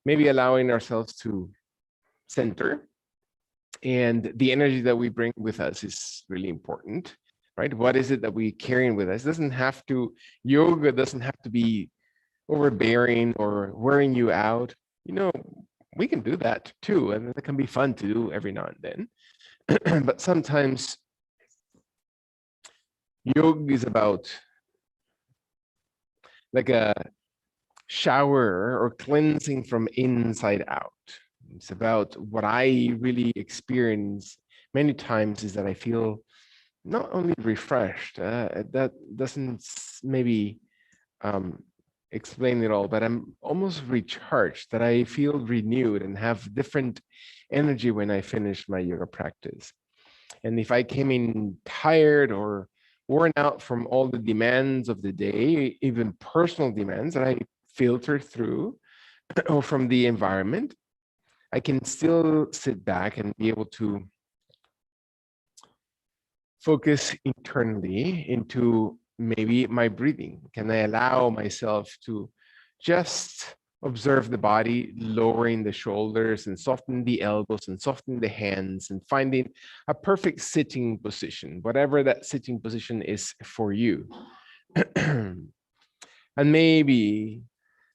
maybe allowing ourselves to center. And the energy that we bring with us is really important, right? What is it that we carrying with us? Yoga doesn't have to be overbearing or wearing you out. We can do that too, and it can be fun to do every now and then. But sometimes yoga is about like a shower or cleansing from inside out. It's about what I really experience many times is that I feel not only refreshed, that doesn't maybe explain it all, but I'm almost recharged, that I feel renewed and have different energy when I finish my yoga practice. And if I came in tired or worn out from all the demands of the day, even personal demands that I filter through or from the environment, I can still sit back and be able to focus internally into maybe my breathing. Can I allow myself to just observe the body, lowering the shoulders and softening the elbows and softening the hands and finding a perfect sitting position, whatever that sitting position is for you. And maybe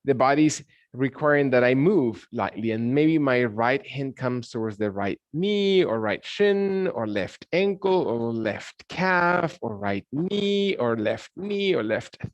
the body's requiring that I move lightly, and maybe my right hand comes towards the right knee or right shin or left ankle or left calf or right knee or left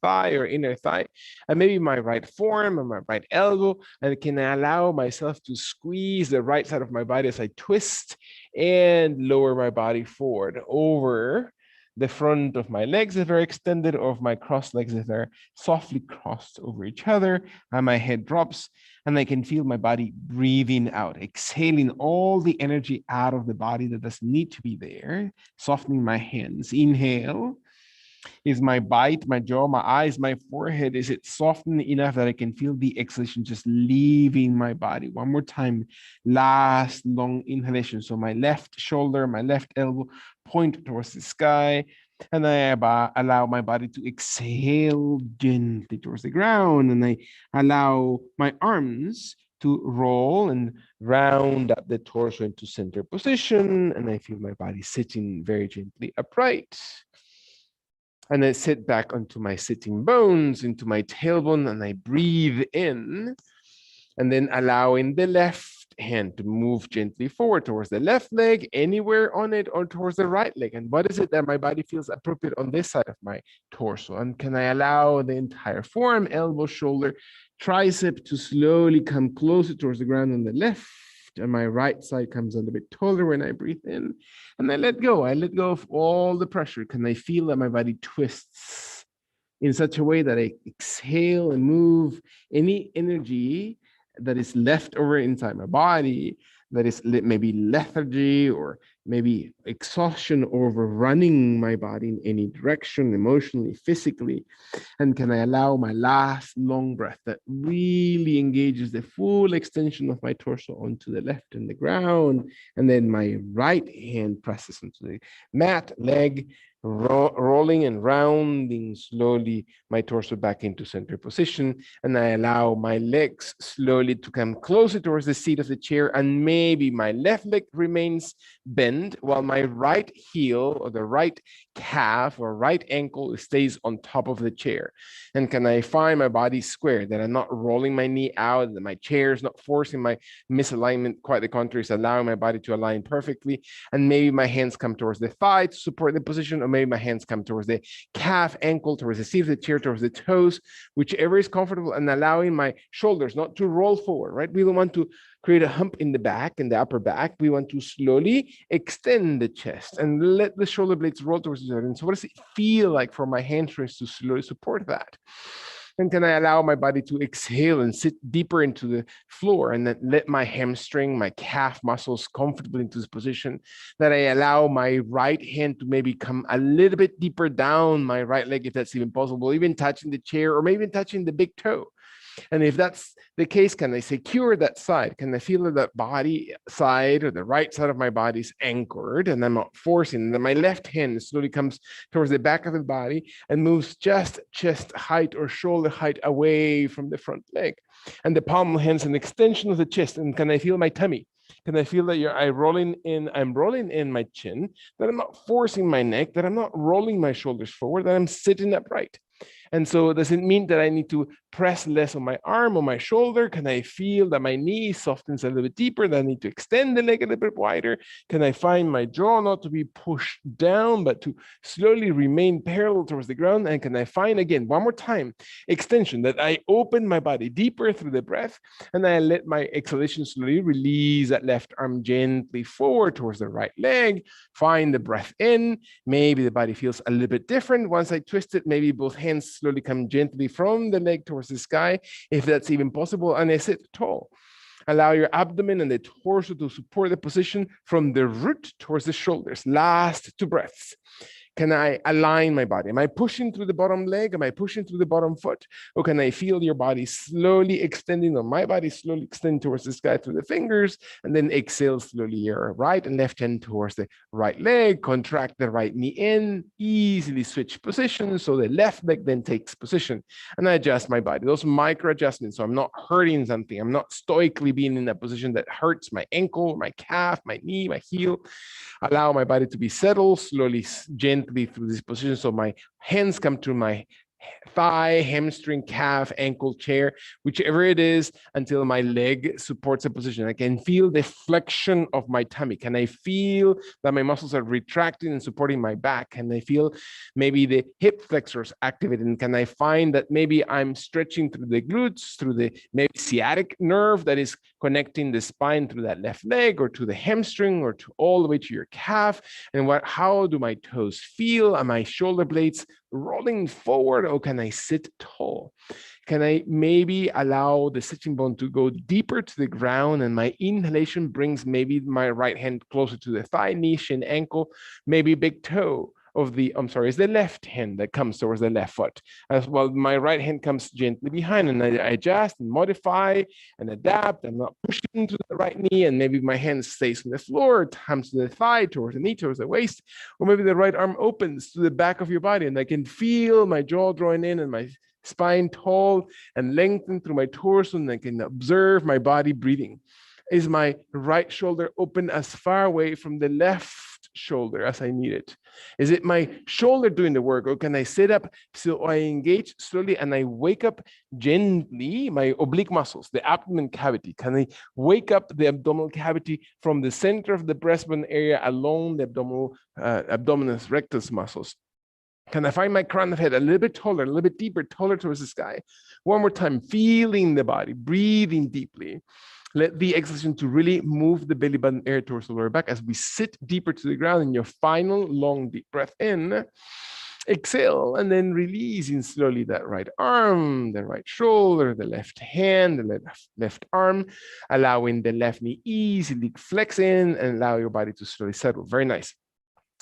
thigh or inner thigh, and maybe my right forearm or my right elbow, and can I allow myself to squeeze the right side of my body as I twist and lower my body forward over the front of my legs that are extended, or of my crossed legs that are softly crossed over each other, and my head drops, and I can feel my body breathing out, exhaling all the energy out of the body that doesn't need to be there, softening my hands. Inhale. Is my bite, my jaw, my eyes, my forehead, is it softened enough that I can feel the exhalation just leaving my body? One more time, last long inhalation. So my left shoulder, my left elbow point towards the sky, and I allow my body to exhale gently towards the ground, and I allow my arms to roll and round up the torso into center position, and I feel my body sitting very gently upright. And I sit back onto my sitting bones, into my tailbone, and I breathe in, and then allowing the left hand to move gently forward towards the left leg, anywhere on it, or towards the right leg. And what is it that my body feels appropriate on this side of my torso? And can I allow the entire forearm, elbow, shoulder, tricep to slowly come closer towards the ground on the left, and my right side comes a little bit taller when I breathe in, and I let go. I let go of all the pressure. Can I feel that my body twists in such a way that I exhale and move any energy that is left over inside my body, that is maybe lethargy or maybe exhaustion overrunning my body in any direction, emotionally, physically? And can I allow my last long breath that really engages the full extension of my torso onto the left and the ground, and then my right hand presses into the mat, leg, rolling and rounding slowly my torso back into center position, and I allow my legs slowly to come closer towards the seat of the chair, and maybe my left leg remains bent while my right heel or the right calf or right ankle stays on top of the chair. And can I find my body square, that I'm not rolling my knee out, that my chair is not forcing my misalignment, quite the contrary, is allowing my body to align perfectly, and maybe my hands come towards the thigh to support the position, or maybe my hands come towards the calf, ankle, towards the seat of the chair, towards the toes, whichever is comfortable, and allowing my shoulders not to roll forward, right? We don't want to create a hump in the back, in the upper back. We want to slowly extend the chest and let the shoulder blades roll towards each other. And so what does it feel like for my hamstrings to slowly support that? And can I allow my body to exhale and sit deeper into the floor, and then let my hamstring, my calf muscles comfortably into this position, that I allow my right hand to maybe come a little bit deeper down my right leg, if that's even possible, even touching the chair or maybe even touching the big toe. And if that's the case, can I secure that side? Can I feel that that body side or the right side of my body is anchored and I'm not forcing? And then my left hand slowly comes towards the back of the body and moves just chest height or shoulder height away from the front leg. And the palm of the hand is an extension of the chest. And can I feel my tummy? Can I feel that I'm rolling in my chin, that I'm not forcing my neck, that I'm not rolling my shoulders forward, that I'm sitting upright? And so does it mean that I need to press less on my arm or my shoulder? Can I feel that my knee softens a little bit deeper, that I need to extend the leg a little bit wider? Can I find my jaw not to be pushed down, but to slowly remain parallel towards the ground? And can I find, again, one more time, extension, that I open my body deeper through the breath, and I let my exhalation slowly release that left arm gently forward towards the right leg, find the breath in. Maybe the body feels a little bit different. Once I twist it, maybe both hands slowly come gently from the leg towards the sky, if that's even possible, and I sit tall. Allow your abdomen and the torso to support the position from the root towards the shoulders. Last 2 breaths. Can I align my body? Am I pushing through the bottom leg? Am I pushing through the bottom foot? Or can I feel your body slowly extending, or my body slowly extending towards the sky through the fingers, and then exhale slowly your right and left hand towards the right leg, contract the right knee in, easily switch positions so the left leg then takes position, and I adjust my body. Those micro adjustments, so I'm not hurting something. I'm not stoically being in a position that hurts my ankle, my calf, my knee, my heel. Allow my body to be settled, slowly, gently through this position. So my hands come to my thigh, hamstring, calf, ankle, chair, whichever it is, until my leg supports a position. I can feel the flexion of my tummy. Can I feel that my muscles are retracting and supporting my back? Can I feel maybe the hip flexors activated? And can I find that maybe I'm stretching through the glutes, through the maybe sciatic nerve that is connecting the spine through that left leg, or to the hamstring, or to all the way to your calf? And how do my toes feel? Are my shoulder blades rolling forward, or can I sit tall? Can I maybe allow the sitting bone to go deeper to the ground, and my inhalation brings maybe my right hand closer to the thigh, knee, shin, ankle, maybe big toe of the, it's the left hand that comes towards the left foot. As well, my right hand comes gently behind, and I adjust and modify and adapt. I'm not pushing to the right knee, and maybe my hand stays on the floor, comes to the thigh, towards the knee, towards the waist, or maybe the right arm opens to the back of your body, and I can feel my jaw drawing in and my spine tall and lengthened through my torso, and I can observe my body breathing. Is my right shoulder open as far away from the left shoulder as I need it? Is it my shoulder doing the work, or can I sit up so I engage slowly and I wake up gently my oblique muscles, the abdomen cavity? Can I wake up the abdominal cavity from the center of the breastbone area along the abdominis rectus muscles? Can I find my crown of head a little bit taller, a little bit deeper, taller towards the sky? One more time, feeling the body, breathing deeply. Let the exhalation to really move the belly button area towards the lower back as we sit deeper to the ground. In your final long deep breath in, exhale, and then releasing slowly that right arm, the right shoulder, the left hand, the left arm, allowing the left knee easily flex in and allow your body to slowly settle. Very nice.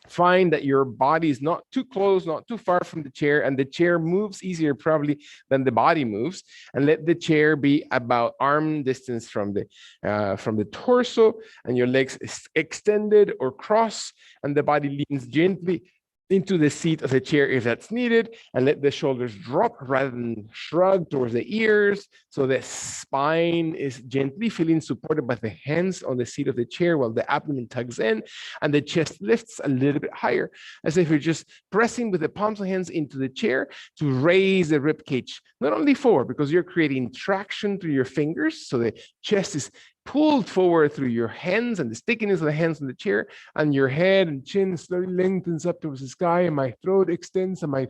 Find that your body is not too close, not too far from the chair, and the chair moves easier probably than the body moves. And let the chair be about arm distance from the torso, and your legs extended or cross, and the body leans gently into the seat of the chair if that's needed, and let the shoulders drop rather than shrug towards the ears, so the spine is gently feeling supported by the hands on the seat of the chair while the abdomen tugs in and the chest lifts a little bit higher, as if you're just pressing with the palms of the hands into the chair to raise the rib cage, not only forward because you're creating traction through your fingers, so the chest is pulled forward through your hands and the stickiness of the hands on the chair, and your head and chin slowly lengthens up towards the sky, and my throat extends and my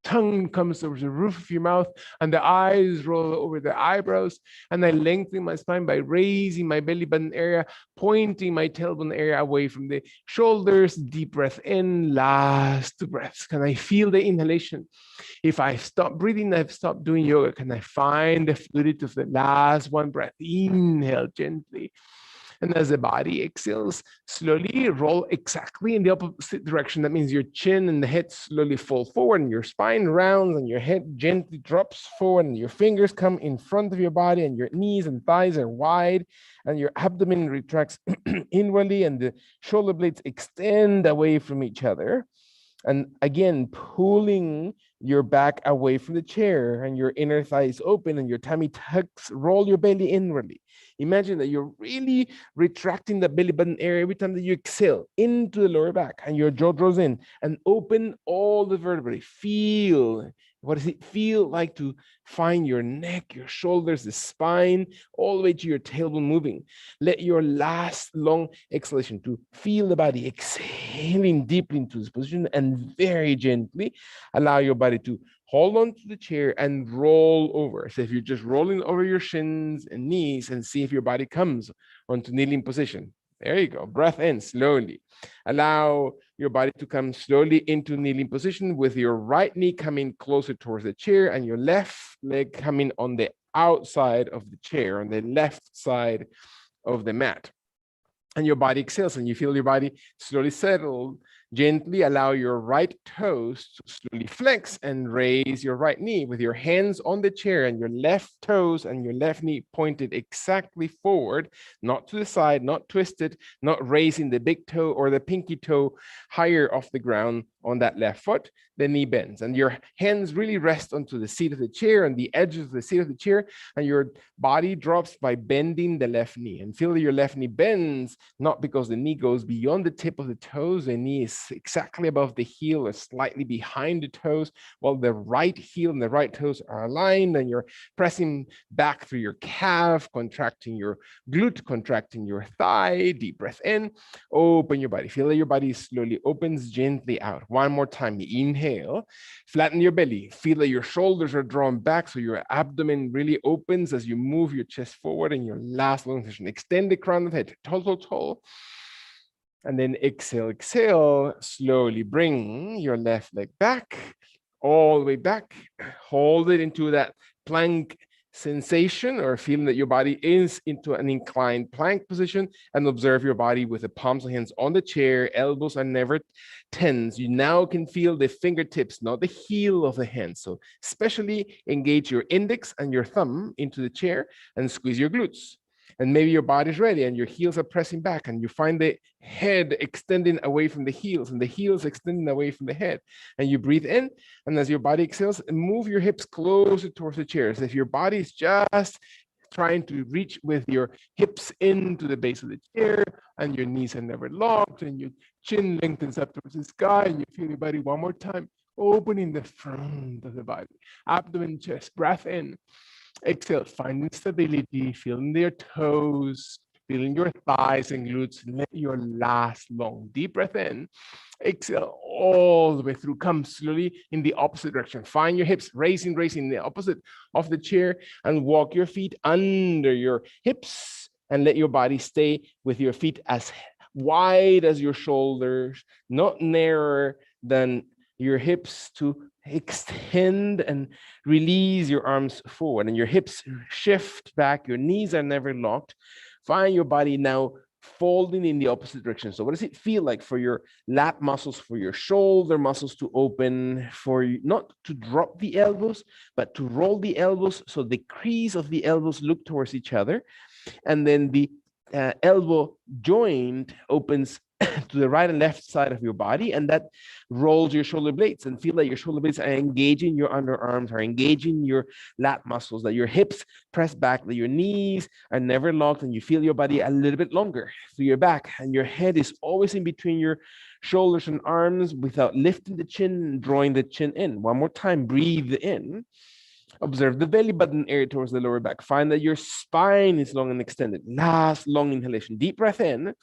tongue comes over the roof of your mouth, and the eyes roll over the eyebrows, and I lengthen my spine by raising my belly button area, pointing my tailbone area away from the shoulders. Deep breath in, last 2 breaths. Can I feel the inhalation? If I stop breathing, I've stopped doing yoga. Can I find the fluidity of the last 1 breath? Inhale gently. And as the body exhales, slowly roll exactly in the opposite direction. That means your chin and the head slowly fall forward, and your spine rounds, and your head gently drops forward, and your fingers come in front of your body, and your knees and thighs are wide, and your abdomen retracts inwardly, and the shoulder blades extend away from each other. And again, pulling your back away from the chair, and your inner thighs open, and your tummy tucks, roll your belly inwardly. Imagine that you're really retracting the belly button area every time that you exhale into the lower back, and your jaw draws in, and open all the vertebrae. Feel, what does it feel like to find your neck, your shoulders, the spine, all the way to your tailbone moving? Let your last long exhalation to feel the body exhaling deeply into this position, and very gently allow your body to hold on to the chair and roll over. So if you're just rolling over your shins and knees, and see if your body comes onto kneeling position. There you go. Breath in slowly. Allow your body to come slowly into kneeling position, with your right knee coming closer towards the chair, and your left leg coming on the outside of the chair, on the left side of the mat. And your body exhales, and you feel your body slowly settle. Gently allow your right toes to slowly flex, and raise your right knee with your hands on the chair, and your left toes and your left knee pointed exactly forward, not to the side, not twisted, not raising the big toe or the pinky toe higher off the ground on that left foot. The knee bends, and your hands really rest onto the seat of the chair and the edges of the seat of the chair, and your body drops by bending the left knee. And feel that your left knee bends, not because the knee goes beyond the tip of the toes. The knee is exactly above the heel or slightly behind the toes, while the right heel and the right toes are aligned, and you're pressing back through your calf, contracting your glute, contracting your thigh. Deep breath in, open your body. Feel that your body slowly opens gently out. One more time. Inhale, flatten your belly. Feel that your shoulders are drawn back, so your abdomen really opens as you move your chest forward. In your last long session, extend the crown of the head, tall. And then exhale, exhale. Slowly bring your left leg back, all the way back. Hold it into that plank sensation, or feeling that your body is into an inclined plank position, and observe your body with the palms of hands on the chair. Elbows are never tense. You now can feel the fingertips, not the heel of the hand. So especially engage your index and your thumb into the chair, and squeeze your glutes. And maybe your body's ready, and your heels are pressing back, and you find the head extending away from the heels, and the heels extending away from the head. And you breathe in, and as your body exhales, move your hips closer towards the chair. So if your body is just trying to reach with your hips into the base of the chair, and your knees are never locked, and your chin lengthens up towards the sky, and you feel your body one more time, opening the front of the body, abdomen, chest, breath in. Exhale, finding stability, feeling your toes, feeling your thighs and glutes. Let your last long deep breath in. Exhale all the way through. Come slowly in the opposite direction. Find your hips, raising the opposite of the chair, and walk your feet under your hips, and let your body stay with your feet as wide as your shoulders, not narrower than your hips, to extend and release your arms forward, and your hips shift back. Your knees are never locked. Find your body now folding in the opposite direction. So what does it feel like for your lat muscles, for your shoulder muscles to open, for you not to drop the elbows, but to roll the elbows so the crease of the elbows look towards each other, and then the elbow joint opens to the right and left side of your body, and that rolls your shoulder blades, and feel that your shoulder blades are engaging your underarms, are engaging your lat muscles, that your hips press back, that your knees are never locked, and you feel your body a little bit longer through your back, and your head is always in between your shoulders and arms without lifting the chin, drawing the chin in. One more time, breathe in. Observe the belly button area towards the lower back. Find that your spine is long and extended. Last long inhalation. Deep breath in.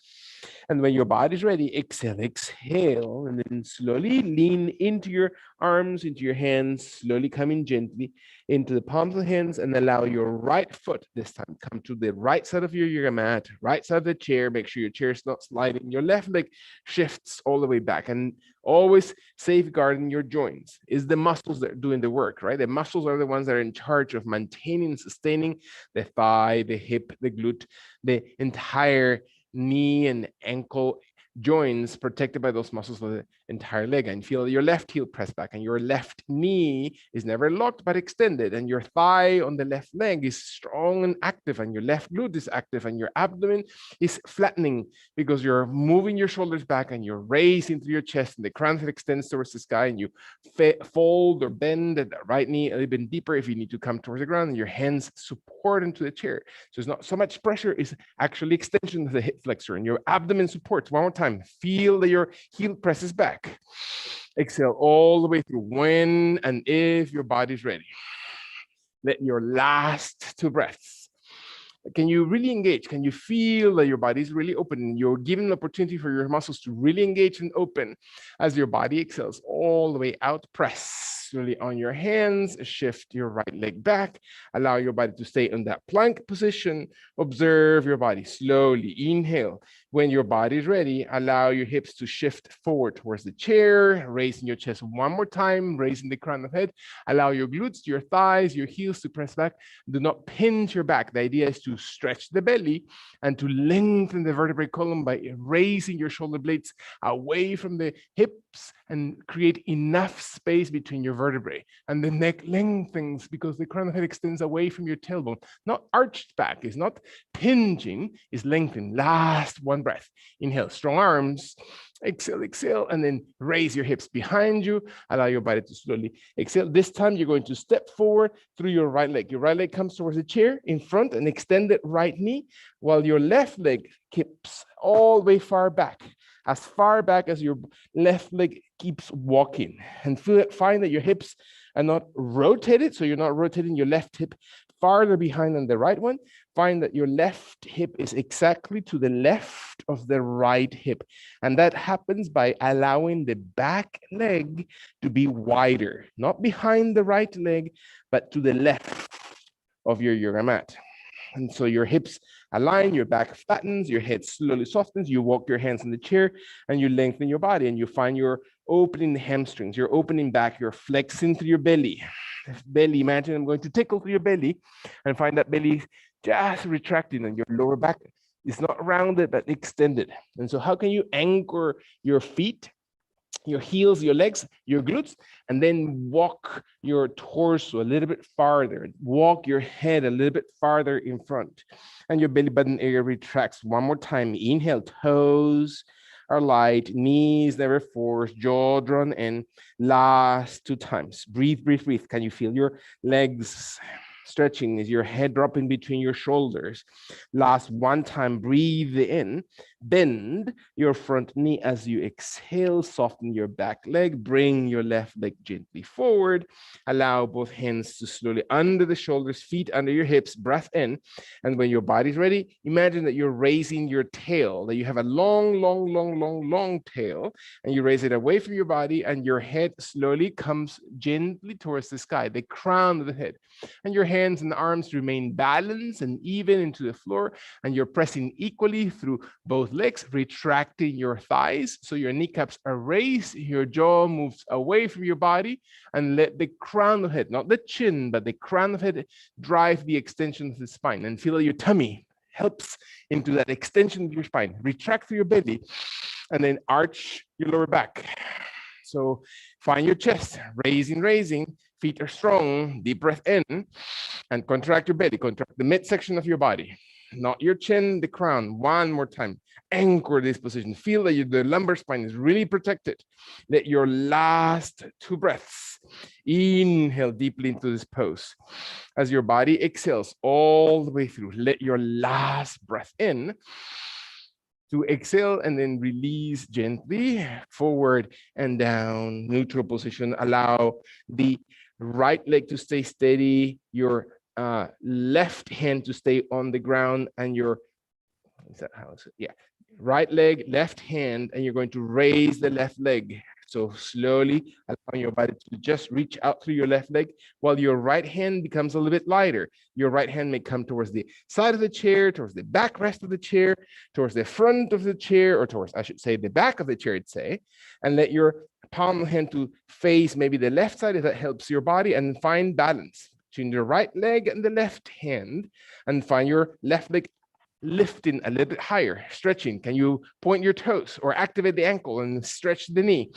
And when your body's ready, exhale, exhale, and then slowly lean into your arms, into your hands, slowly coming gently into the palms of the hands, and allow your right foot this time come to the right side of your yoga mat, right side of the chair. Make sure your chair is not sliding. Your left leg shifts all the way back, and always safeguarding your joints. Is the muscles that are doing the work, right? The muscles are the ones that are in charge of maintaining and sustaining the thigh, the hip, the glute, the entire knee and ankle joints protected by those muscles for the entire leg. And feel your left heel press back, and your left knee is never locked but extended, and your thigh on the left leg is strong and active, and your left glute is active, and your abdomen is flattening because you're moving your shoulders back and you're raising through your chest, and the crown head extends towards the sky, and you fold or bend the right knee a little bit deeper if you need to come towards the ground, and your hands support into the chair. So it's not so much pressure, it's actually extension of the hip flexor, and your abdomen supports. One more time. Feel that your heel presses back. Exhale all the way through when and if your body's ready. Let your last 2 breaths. Can you really engage? Can you feel that your body is really open? You're given an opportunity for your muscles to really engage and open as your body exhales all the way out. Press slowly on your hands. Shift your right leg back. Allow your body to stay in that plank position. Observe your body slowly. Inhale. When your body is ready, allow your hips to shift forward towards the chair, raising your chest one more time, raising the crown of the head. Allow your glutes, your thighs, your heels to press back. Do not pinch your back. The idea is to stretch the belly and to lengthen the vertebrae column by raising your shoulder blades away from the hips and create enough space between your vertebrae. And the neck lengthens because the crown of the head extends away from your tailbone. Not arched back, it's not pinching, it's lengthened. Last one breath. Inhale, strong arms. Exhale, exhale, and then raise your hips behind you. Allow your body to slowly exhale. This time you're going to step forward through your right leg. Your right leg comes towards the chair in front and extended right knee, while your left leg keeps all the way far back as your left leg keeps walking. And find that your hips are not rotated, so you're not rotating your left hip farther behind than the right one. Find that your left hip is exactly to the left of the right hip. And that happens by allowing the back leg to be wider, not behind the right leg, but to the left of your yoga mat. And so your hips align, your back flattens, your head slowly softens, you walk your hands in the chair, and you lengthen your body, and you find you're opening the hamstrings, you're opening back, you're flexing through your belly. Belly, imagine I'm going to tickle through your belly and find that belly just retracting, and your lower back is not rounded but extended. And so how can you anchor your feet, your heels, your legs, your glutes, and then walk your torso a little bit farther, walk your head a little bit farther in front, and your belly button area retracts. One more time. Inhale, toes are light, knees never forced, jaw drawn in. Last 2 times. Breathe, breathe, breathe. Can you feel your legs stretching? Is your head dropping between your shoulders? Last 1 time. Breathe in. Bend your front knee as you exhale. Soften your back leg. Bring your left leg gently forward. Allow both hands to slowly under the shoulders, feet under your hips. Breath in. And when your body's ready, imagine that you're raising your tail, that you have a long, long, long, long, long tail, and you raise it away from your body, and your head slowly comes gently towards the sky, the crown of the head. And your hands and arms remain balanced and even into the floor, and you're pressing equally through both legs, retracting your thighs so your kneecaps are raised, your jaw moves away from your body, and let the crown of the head, not the chin, but the crown of the head drive the extension of the spine, and feel your tummy helps into that extension of your spine. Retract through your belly and then arch your lower back. So find your chest, raising, feet are strong, deep breath in, and contract your belly, contract the midsection of your body, not your chin, the crown. One more time. Anchor this position. Feel that the lumbar spine is really protected. Let your last 2 breaths. Inhale deeply into this pose. As your body exhales all the way through, let your last breath in to exhale and then release gently forward and down, neutral position. Allow the right leg to stay steady, your left hand to stay on the ground, and your Is that how it's, yeah. Right leg, left hand, and you're going to raise the left leg. So slowly allowing your body to just reach out through your left leg while your right hand becomes a little bit lighter. Your right hand may come towards the side of the chair, towards the backrest of the chair, towards the front of the chair, or towards, I should say, the back of the chair, I'd say, and let your palm hand to face maybe the left side if that helps your body, and find balance between your right leg and the left hand, and find your left leg lifting a little bit higher, stretching. Can you point your toes or activate the ankle and stretch the knee?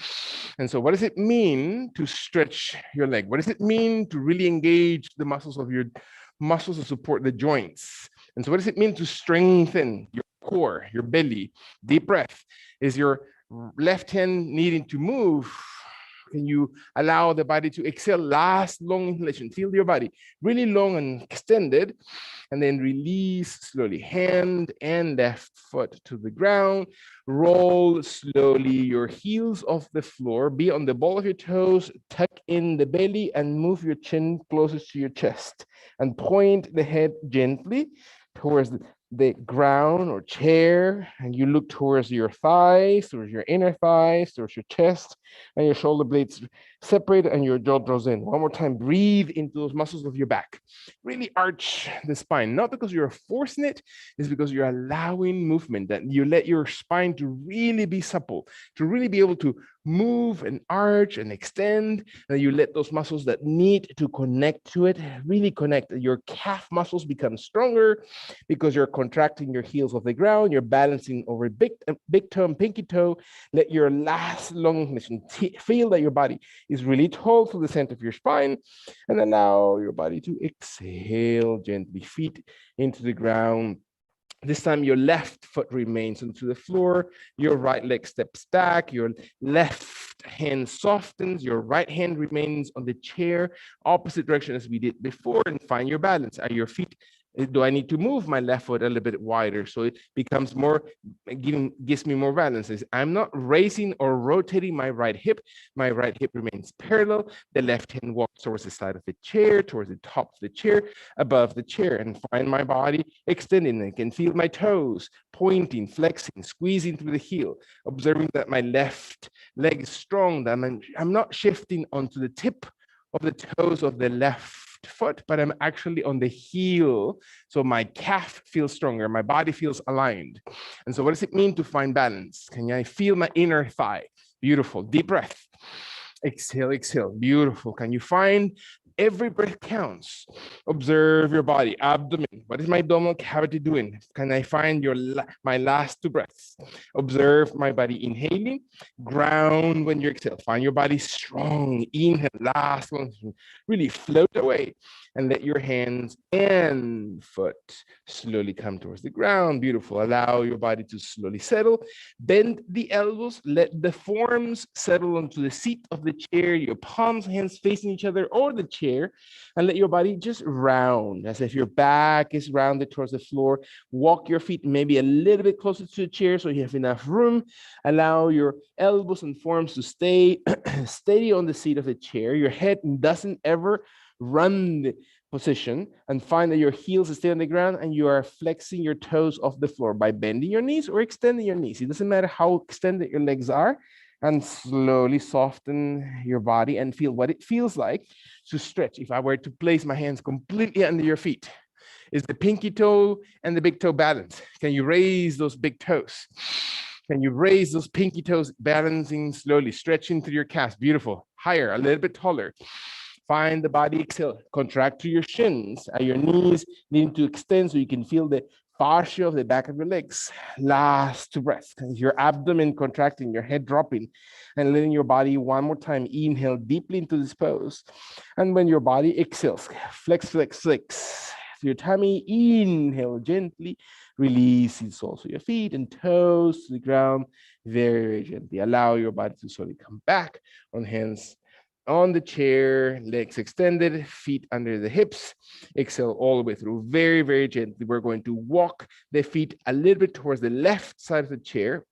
And so what does it mean to stretch your leg? What does it mean to really engage the muscles of your muscles to support the joints? And so what does it mean to strengthen your core, your belly? Deep breath. Is your left hand needing to move? Can you allow the body to exhale? Last long inhalation. Feel your body really long and extended. And then release slowly. Hand and left foot to the ground. Roll slowly your heels off the floor. Be on the ball of your toes. Tuck in the belly and move your chin closest to your chest. And point the head gently towards the ground or chair, and you look towards your thighs, towards your inner thighs, towards your chest, and your shoulder blades separate and your jaw draws in. One more time, breathe into those muscles of your back. Really arch the spine, not because you're forcing it, it's because you're allowing movement, that you let your spine to really be supple, to really be able to move and arch and extend, and you let those muscles that need to connect to it really connect. Your calf muscles become stronger because you're contracting your heels off the ground, you're balancing over big toe and pinky toe. Let your last long inhalation feel that your body is really tall to the center of your spine, and allow your body to exhale gently, feet into the ground. This time your left foot remains onto the floor, your right leg steps back, your left hand softens, your right hand remains on the chair, opposite direction as we did before, and find your balance. Are your feet, do I need to move my left foot a little bit wider so it becomes more, gives me more balance? I'm not raising or rotating my right hip remains parallel, the left hand walks towards the side of the chair, towards the top of the chair, above the chair, and find my body extending. I can feel my toes pointing, flexing, squeezing through the heel, observing that my left leg is strong, that I'm not shifting onto the tip of the toes of the left foot, but I'm actually on the heel. So my calf feels stronger, my body feels aligned. And so what does it mean to find balance? Can I feel my inner thigh? Beautiful. Deep breath. Exhale, exhale. Beautiful. Can you find every breath counts? Observe your body, abdomen. What is my abdominal cavity doing? Can I find my last two breaths? Observe my body inhaling, ground when you exhale. Find your body strong. Inhale, last one. Really float away, and let your hands and foot slowly come towards the ground. Beautiful. Allow your body to slowly settle. Bend the elbows. Let the forearms settle onto the seat of the chair. Your palms, hands facing each other or the chair, and let your body just round as if your back is rounded towards the floor. Walk your feet maybe a little bit closer to the chair so you have enough room. Allow your elbows and forearms to stay steady on the seat of the chair. Your head doesn't ever run the position, and find that your heels stay on the ground and you are flexing your toes off the floor by bending your knees or extending your knees. It doesn't matter how extended your legs are, and slowly soften your body and feel what it feels like to stretch. If I were to place my hands completely under your feet, is the pinky toe and the big toe balanced? Can you raise those big toes? Can you raise those pinky toes, balancing slowly, stretching through your calves? Beautiful. Higher, a little bit taller. Find the body, exhale, contract to your shins. Your knees need to extend so you can feel the fascia of the back of your legs. Last two breaths. Your abdomen contracting, your head dropping, and letting your body one more time inhale deeply into this pose. And when your body exhales, flex, flex, flex. So your tummy, inhale gently, release the soles of your feet and toes to the ground very, very gently. Allow your body to slowly come back on hands on the chair, legs extended, feet under the hips. Exhale all the way through, very, very gently. We're going to walk the feet a little bit towards the left side of the chair,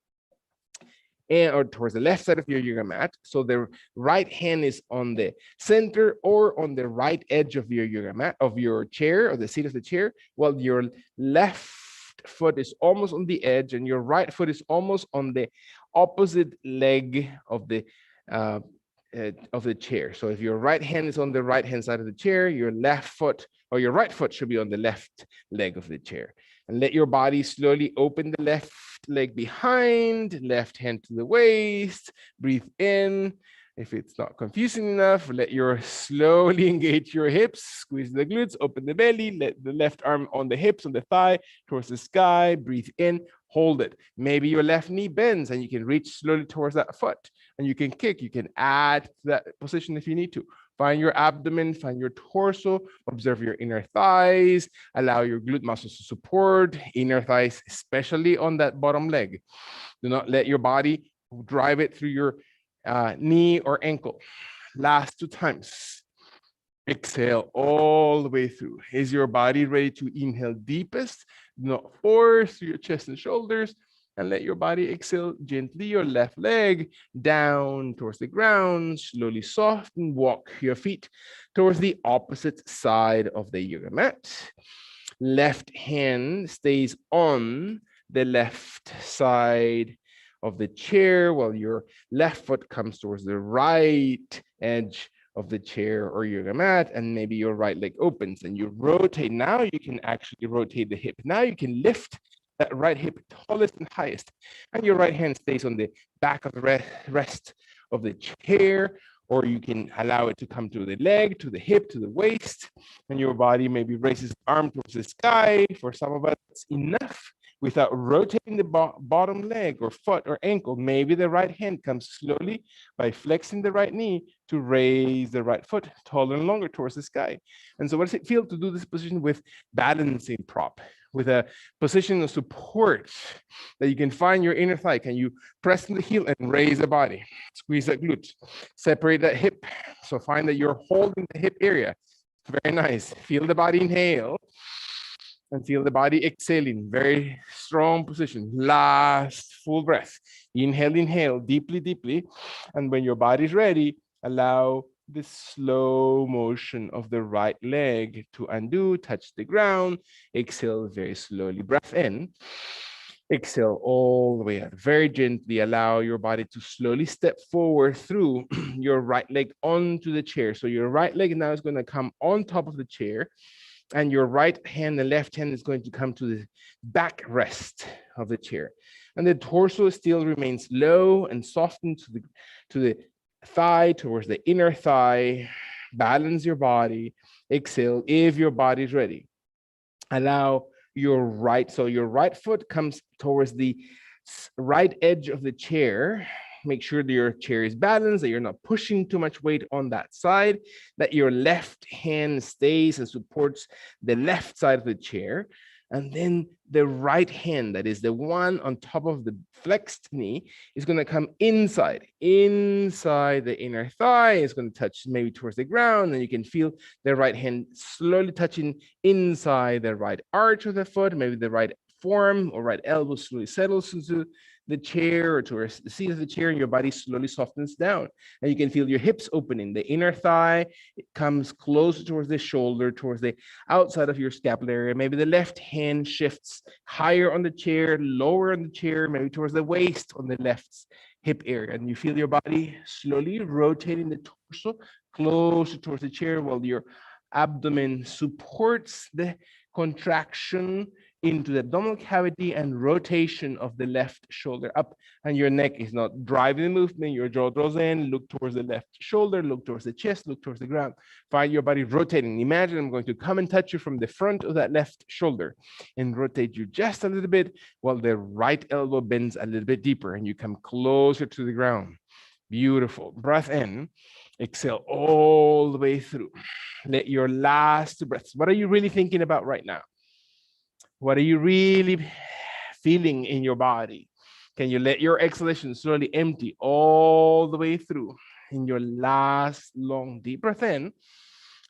or towards the left side of your yoga mat. So the right hand is on the center or on the right edge of your yoga mat, of your chair, or the seat of the chair, while your left left foot is almost on the edge and your right foot is almost on the opposite leg of the chair. So if your right hand is on the right hand side of the chair, your left foot or your right foot should be on the left leg of the chair. And let your body slowly open the left leg behind, left hand to the waist, breathe in. If it's not confusing enough, let your slowly engage your hips, squeeze the glutes, open the belly, let the left arm on the hips, on the thigh, towards the sky, breathe in, hold it. Maybe your left knee bends and you can reach slowly towards that foot and you can kick, you can add to that position if you need to. Find your abdomen, find your torso, observe your inner thighs, allow your glute muscles to support, inner thighs, especially on that bottom leg. Do not let your body drive it through your knee or ankle. Last 2 times. Exhale all the way through. Is your body ready to inhale deepest? Do not force through your chest and shoulders, and let your body exhale gently your left leg down towards the ground. Slowly soften, walk your feet towards the opposite side of the yoga mat. Left hand stays on the left side of the chair while your left foot comes towards the right edge of the chair or yoga mat, and maybe your right leg opens and you rotate. Now you can actually rotate the hip. Now you can lift that right hip tallest and highest, and your right hand stays on the back of the rest of the chair, or you can allow it to come to the leg, to the hip, to the waist, and your body maybe raises arm towards the sky. For some of us, it's enough without rotating the bottom leg or foot or ankle. Maybe the right hand comes slowly by flexing the right knee to raise the right foot taller and longer towards the sky. And so what does it feel to do this position with balancing prop, with a position of support that you can find your inner thigh? Can you press in the heel and raise the body? Squeeze that glute, separate that hip. So find that you're holding the hip area. Very nice. Feel the body inhale. And feel the body exhaling. Very strong position. Last full breath. Inhale, inhale, deeply, deeply. And when your body's ready, allow the slow motion of the right leg to undo, touch the ground. Exhale very slowly. Breath in. Exhale all the way out. Very gently allow your body to slowly step forward through your right leg onto the chair. So your right leg now is going to come on top of the chair, and your right hand and left hand is going to come to the backrest of the chair. And the torso still remains low and softened to the thigh, towards the inner thigh. Balance your body. Exhale if your body's ready. Allow your right, so your right foot comes towards the right edge of the chair. Make sure that your chair is balanced, that you're not pushing too much weight on that side, that your left hand stays and supports the left side of the chair. And then the right hand, that is the one on top of the flexed knee, is going to come inside the inner thigh. It's going to touch maybe towards the ground, and you can feel the right hand slowly touching inside the right arch of the foot. Maybe the right forearm or right elbow slowly settles into the chair or towards the seat of the chair, and your body slowly softens down. And you can feel your hips opening. The inner thigh, it comes closer towards the shoulder, towards the outside of your scapular area. Maybe the left hand shifts higher on the chair, lower on the chair, maybe towards the waist on the left hip area. And you feel your body slowly rotating the torso closer towards the chair while your abdomen supports the contraction into the abdominal cavity and rotation of the left shoulder up, and your neck is not driving the movement. Your jaw draws in, look towards the left shoulder, look towards the chest, look towards the ground. Find your body rotating. Imagine I'm going to come and touch you from the front of that left shoulder and rotate you just a little bit while the right elbow bends a little bit deeper and you come closer to the ground. Beautiful. Breath in. Exhale all the way through. Let your last 2 breaths. What are you really thinking about right now? What are you really feeling in your body? Can you let your exhalation slowly empty all the way through? In your last long deep breath in,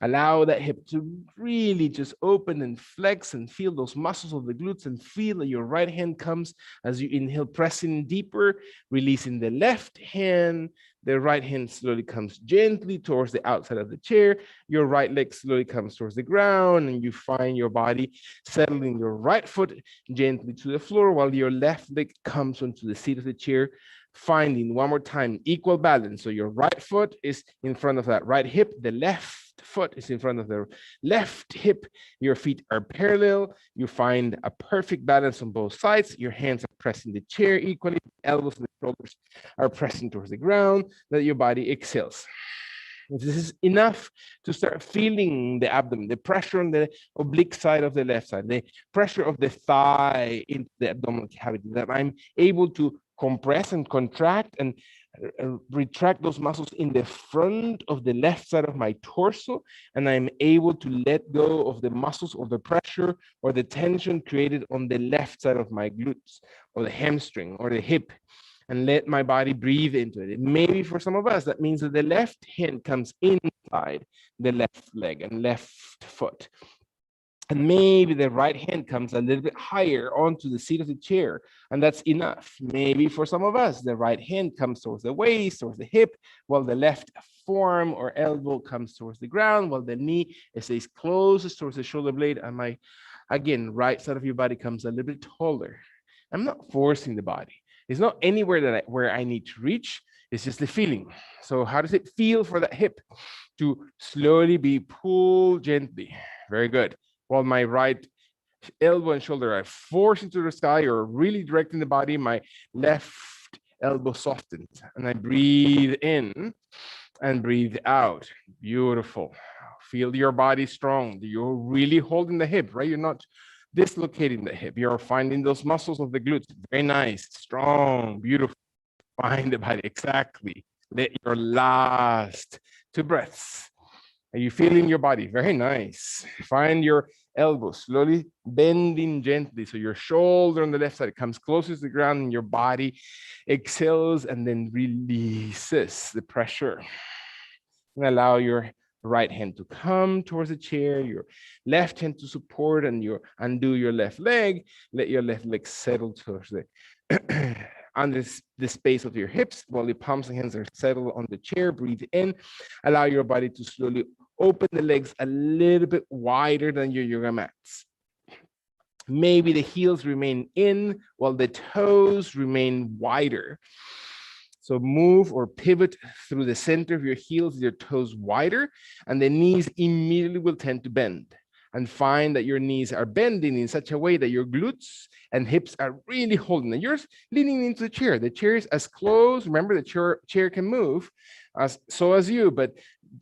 Allow that hip to really just open and flex and feel those muscles of the glutes and feel that your right hand comes as you inhale, pressing deeper, releasing the left hand. The right hand slowly comes gently towards the outside of the chair. Your right leg slowly comes towards the ground, and you find your body settling your right foot gently to the floor while your left leg comes onto the seat of the chair, finding one more time equal balance. So your right foot is in front of that right hip, the left foot is in front of the left hip, your feet are parallel, you find a perfect balance on both sides, your hands are pressing the chair equally, elbows and the shoulders are pressing towards the ground, that your body exhales. This is enough to start feeling the abdomen, the pressure on the oblique side of the left side, the pressure of the thigh into the abdominal cavity, that I'm able to compress and contract and retract those muscles in the front of the left side of my torso, and I'm able to let go of the muscles or the pressure or the tension created on the left side of my glutes or the hamstring or the hip, and let my body breathe into it. Maybe for some of us, that means that the left hand comes inside the left leg and left foot. And maybe the right hand comes a little bit higher onto the seat of the chair, and that's enough. Maybe for some of us, the right hand comes towards the waist, towards the hip, while the left forearm or elbow comes towards the ground, while the knee stays closest towards the shoulder blade, and my, again, right side of your body comes a little bit taller. I'm not forcing the body. It's not anywhere where I need to reach. It's just the feeling. So how does it feel for that hip to slowly be pulled gently? Very good. While my right elbow and shoulder are forced into the sky or really directing the body, my left elbow softens, and I breathe in and breathe out. Beautiful. Feel your body strong. You're really holding the hip, right? You're not dislocating the hip. You're finding those muscles of the glutes. Very nice, strong, beautiful. Find the body, exactly. Let your last 2 breaths. Are you feeling your body? Very nice. Find your elbow slowly bending gently. So your shoulder on the left side comes closest to the ground, and your body exhales and then releases the pressure. And allow your right hand to come towards the chair, your left hand to support, and undo your left leg. Let your left leg settle towards the under the space of your hips while the palms and hands are settled on the chair. Breathe in. Allow your body to slowly open the legs a little bit wider than your yoga mats. Maybe the heels remain in while the toes remain wider. So move or pivot through the center of your heels, your toes wider, and the knees immediately will tend to bend. And find that your knees are bending in such a way that your glutes and hips are really holding. And you're leaning into the chair. The chair is as close. Remember, the chair can move, so as you, but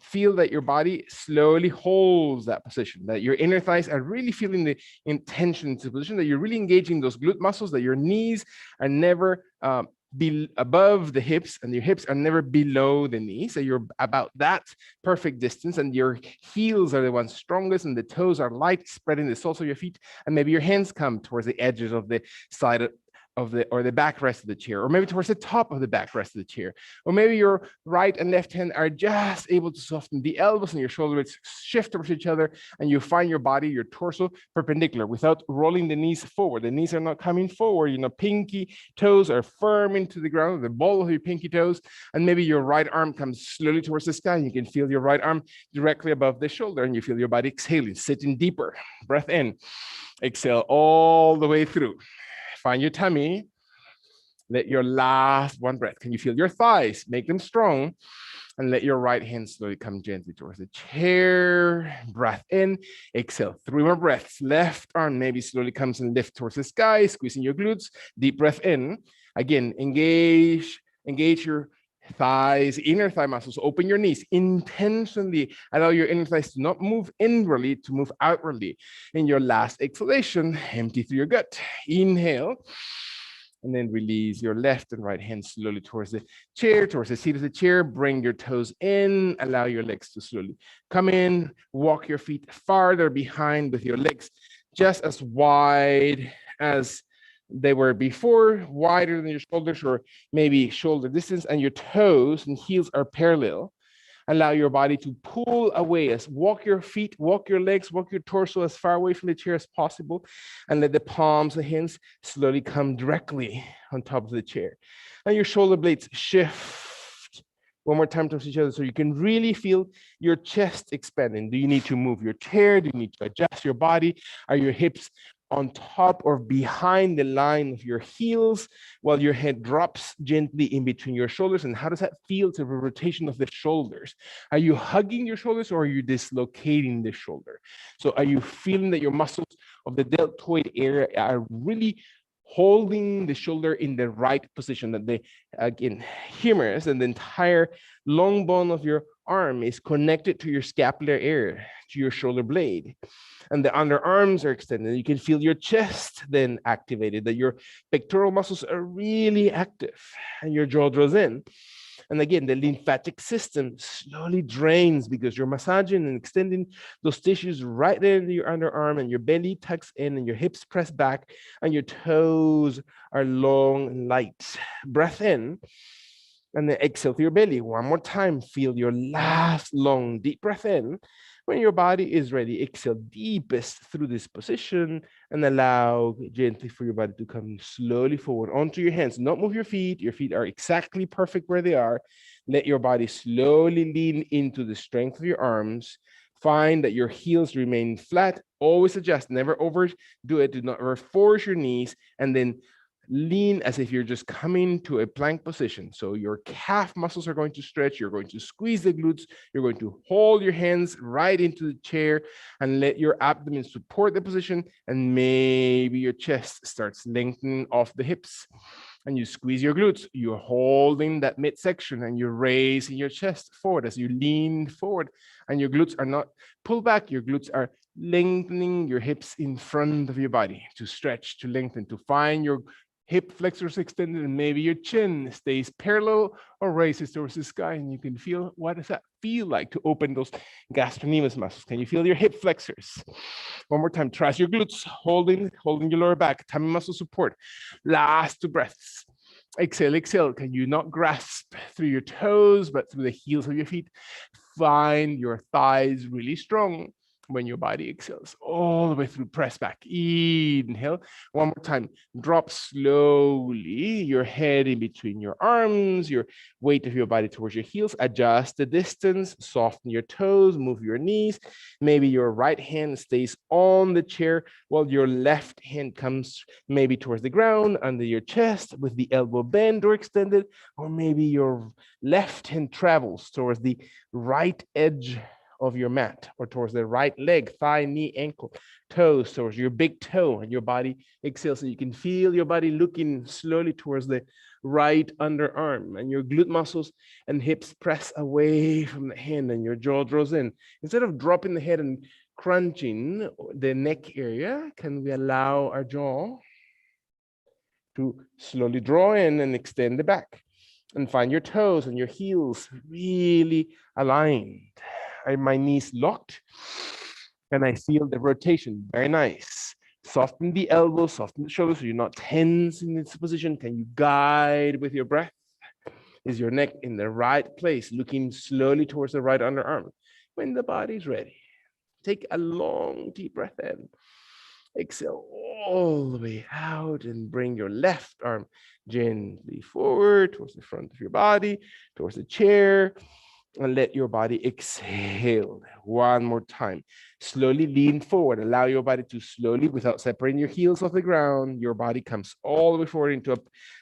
feel that your body slowly holds that position, that your inner thighs are really feeling the intention into the position, that you're really engaging those glute muscles, that your knees are never be above the hips and your hips are never below the knees. So you're about that perfect distance, and your heels are the ones strongest and the toes are light, spreading the soles of your feet. And maybe your hands come towards the edges of the side of the backrest of the chair, or maybe towards the top of the backrest of the chair, or maybe your right and left hand are just able to soften the elbows and your shoulders shift towards each other, and you find your body, your torso perpendicular without rolling the knees forward. The knees are not coming forward. Pinky toes are firm into the ground, the ball of your pinky toes, and maybe your right arm comes slowly towards the sky. You can feel your right arm directly above the shoulder, and you feel your body exhaling, sitting deeper. Breath in, exhale all the way through. Find your tummy. Let your last one breath. Can you feel your thighs? Make them strong. And let your right hand slowly come gently towards the chair. Breath in. Exhale. 3 more breaths. Left arm maybe slowly comes and lift towards the sky, squeezing your glutes. Deep breath in. Again, engage your thighs, inner thigh muscles. Open your knees. Intentionally allow your inner thighs to not move inwardly, to move outwardly. In your last exhalation, empty through your gut. Inhale. And then release your left and right hand slowly towards the chair, towards the seat of the chair. Bring your toes in. Allow your legs to slowly come in. Walk your feet farther behind with your legs just as wide as they were before, wider than your shoulders, or maybe shoulder distance, and your toes and heels are parallel. Allow your body to pull away. Walk your feet, walk your legs, walk your torso as far away from the chair as possible, and let the palms of the hands slowly come directly on top of the chair. And your shoulder blades shift one more time towards each other so you can really feel your chest expanding. Do you need to move your chair? Do you need to adjust your body? Are your hips on top or behind the line of your heels while your head drops gently in between your shoulders? And how does that feel to the rotation of the shoulders? Are you hugging your shoulders or are you dislocating the shoulder? So are you feeling that your muscles of the deltoid area are really holding the shoulder in the right position, that the, again, humerus and the entire long bone of your arm is connected to your scapular area, to your shoulder blade, and the underarms are extended. You can feel your chest then activated, that your pectoral muscles are really active and your jaw draws in. And again, the lymphatic system slowly drains because you're massaging and extending those tissues right there in your underarm, and your belly tucks in and your hips press back and your toes are long and light. Breath in and then exhale through your belly. One more time, feel your last long deep breath in. When your body is ready, exhale deepest through this position and allow gently for your body to come slowly forward onto your hands. Not move your feet. Your feet are exactly perfect where they are. Let your body slowly lean into the strength of your arms. Find that your heels remain flat. Always adjust. Never overdo it. Do not force your knees. And then lean as if you're just coming to a plank position. So your calf muscles are going to stretch. You're going to squeeze the glutes. You're going to hold your hands right into the chair and let your abdomen support the position. And maybe your chest starts lengthening off the hips. And you squeeze your glutes. You're holding that midsection and you're raising your chest forward as you lean forward. And your glutes are not pulled back. Your glutes are lengthening your hips in front of your body to stretch, to lengthen, to find your hip flexors extended, and maybe your chin stays parallel or raises towards the sky, and you can feel, what does that feel like to open those gastrocnemius muscles? Can you feel your hip flexors? One more time, trust your glutes, holding your lower back, tummy muscle support. Last 2 breaths. Exhale, exhale. Can you not grasp through your toes, but through the heels of your feet? Find your thighs really strong. When your body exhales all the way through, press back, inhale. One more time, drop slowly your head in between your arms, your weight of your body towards your heels. Adjust the distance, soften your toes, move your knees. Maybe your right hand stays on the chair while your left hand comes maybe towards the ground under your chest with the elbow bent or extended, or maybe your left hand travels towards the right edge of your mat or towards the right leg, thigh, knee, ankle, toes, towards your big toe, and your body exhales. So you can feel your body looking slowly towards the right underarm, and your glute muscles and hips press away from the hand and your jaw draws in. Instead of dropping the head and crunching the neck area, can we allow our jaw to slowly draw in and extend the back? And find your toes and your heels really aligned. Are my knees locked? And I feel the rotation. Very nice. Soften the elbows, soften the shoulders so you're not tense in this position. Can you guide with your breath? Is your neck in the right place, looking slowly towards the right underarm? When the body's ready, take a long, deep breath in. Exhale all the way out and bring your left arm gently forward towards the front of your body, towards the chair, and let your body exhale. One more time. Slowly lean forward. Allow your body to slowly, without separating your heels off the ground, your body comes all the way forward into a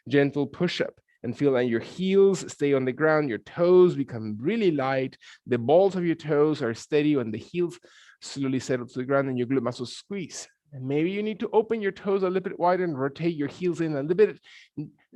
gentle push-up. And feel that your heels stay on the ground, your toes become really light, the balls of your toes are steady when the heels slowly settle to the ground and your glute muscles squeeze. And maybe you need to open your toes a little bit wider and rotate your heels in a little bit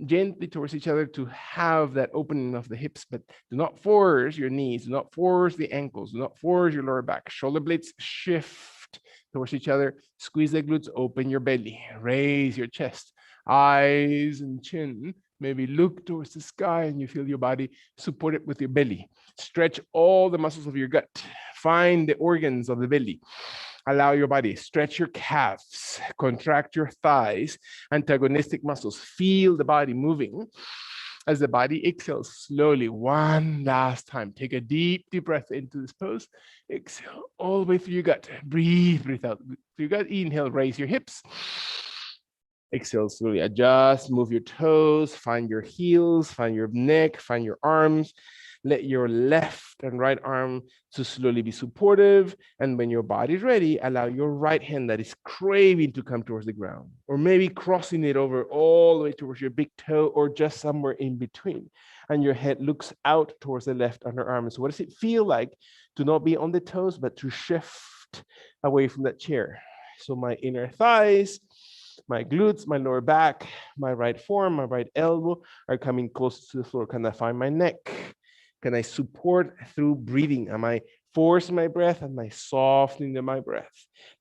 gently towards each other to have that opening of the hips, but do not force your knees, do not force the ankles, do not force your lower back. Shoulder blades shift towards each other. Squeeze the glutes, open your belly, raise your chest, eyes and chin. Maybe look towards the sky and you feel your body supported with your belly. Stretch all the muscles of your gut. Find the organs of the belly. Allow your body, stretch your calves, contract your thighs, antagonistic muscles. Feel the body moving. As the body exhales slowly, one last time. Take a deep, deep breath into this pose. Exhale all the way through your gut. Breathe, breathe out through your gut. Inhale, raise your hips. Exhale, slowly adjust, move your toes, find your heels, find your neck, find your arms. Let your left and right arm to slowly be supportive. And when your body's ready, allow your right hand that is craving to come towards the ground, or maybe crossing it over all the way towards your big toe, or just somewhere in between. And your head looks out towards the left underarm. So what does it feel like to not be on the toes, but to shift away from that chair? So my inner thighs, my glutes, my lower back, my right forearm, my right elbow are coming close to the floor. Can I find my neck? Can I support through breathing? Am I forcing my breath? Am I softening my breath?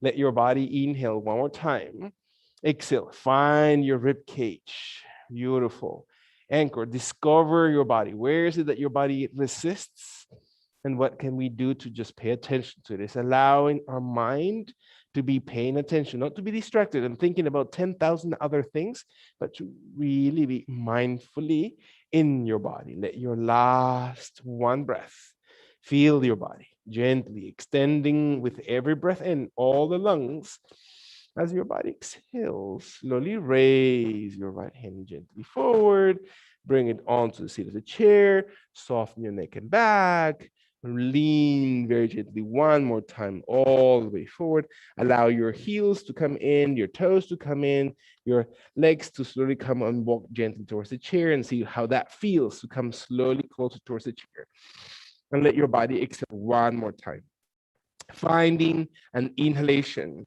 Let your body inhale one more time. Exhale, find your rib cage. Beautiful. Anchor, discover your body. Where is it that your body resists? And what can we do to just pay attention to this? Allowing our mind to be paying attention, not to be distracted and thinking about 10,000 other things, but to really be mindfully in your body. Let your last one breath feel your body gently extending with every breath in, all the lungs. As your body exhales, slowly raise your right hand gently forward, bring it onto the seat of the chair, soften your neck and back, lean very gently one more time all the way forward. Allow your heels to come in, your toes to come in, your legs to slowly come and walk gently towards the chair, and see how that feels to come slowly closer towards the chair. And let your body exhale one more time. Finding an inhalation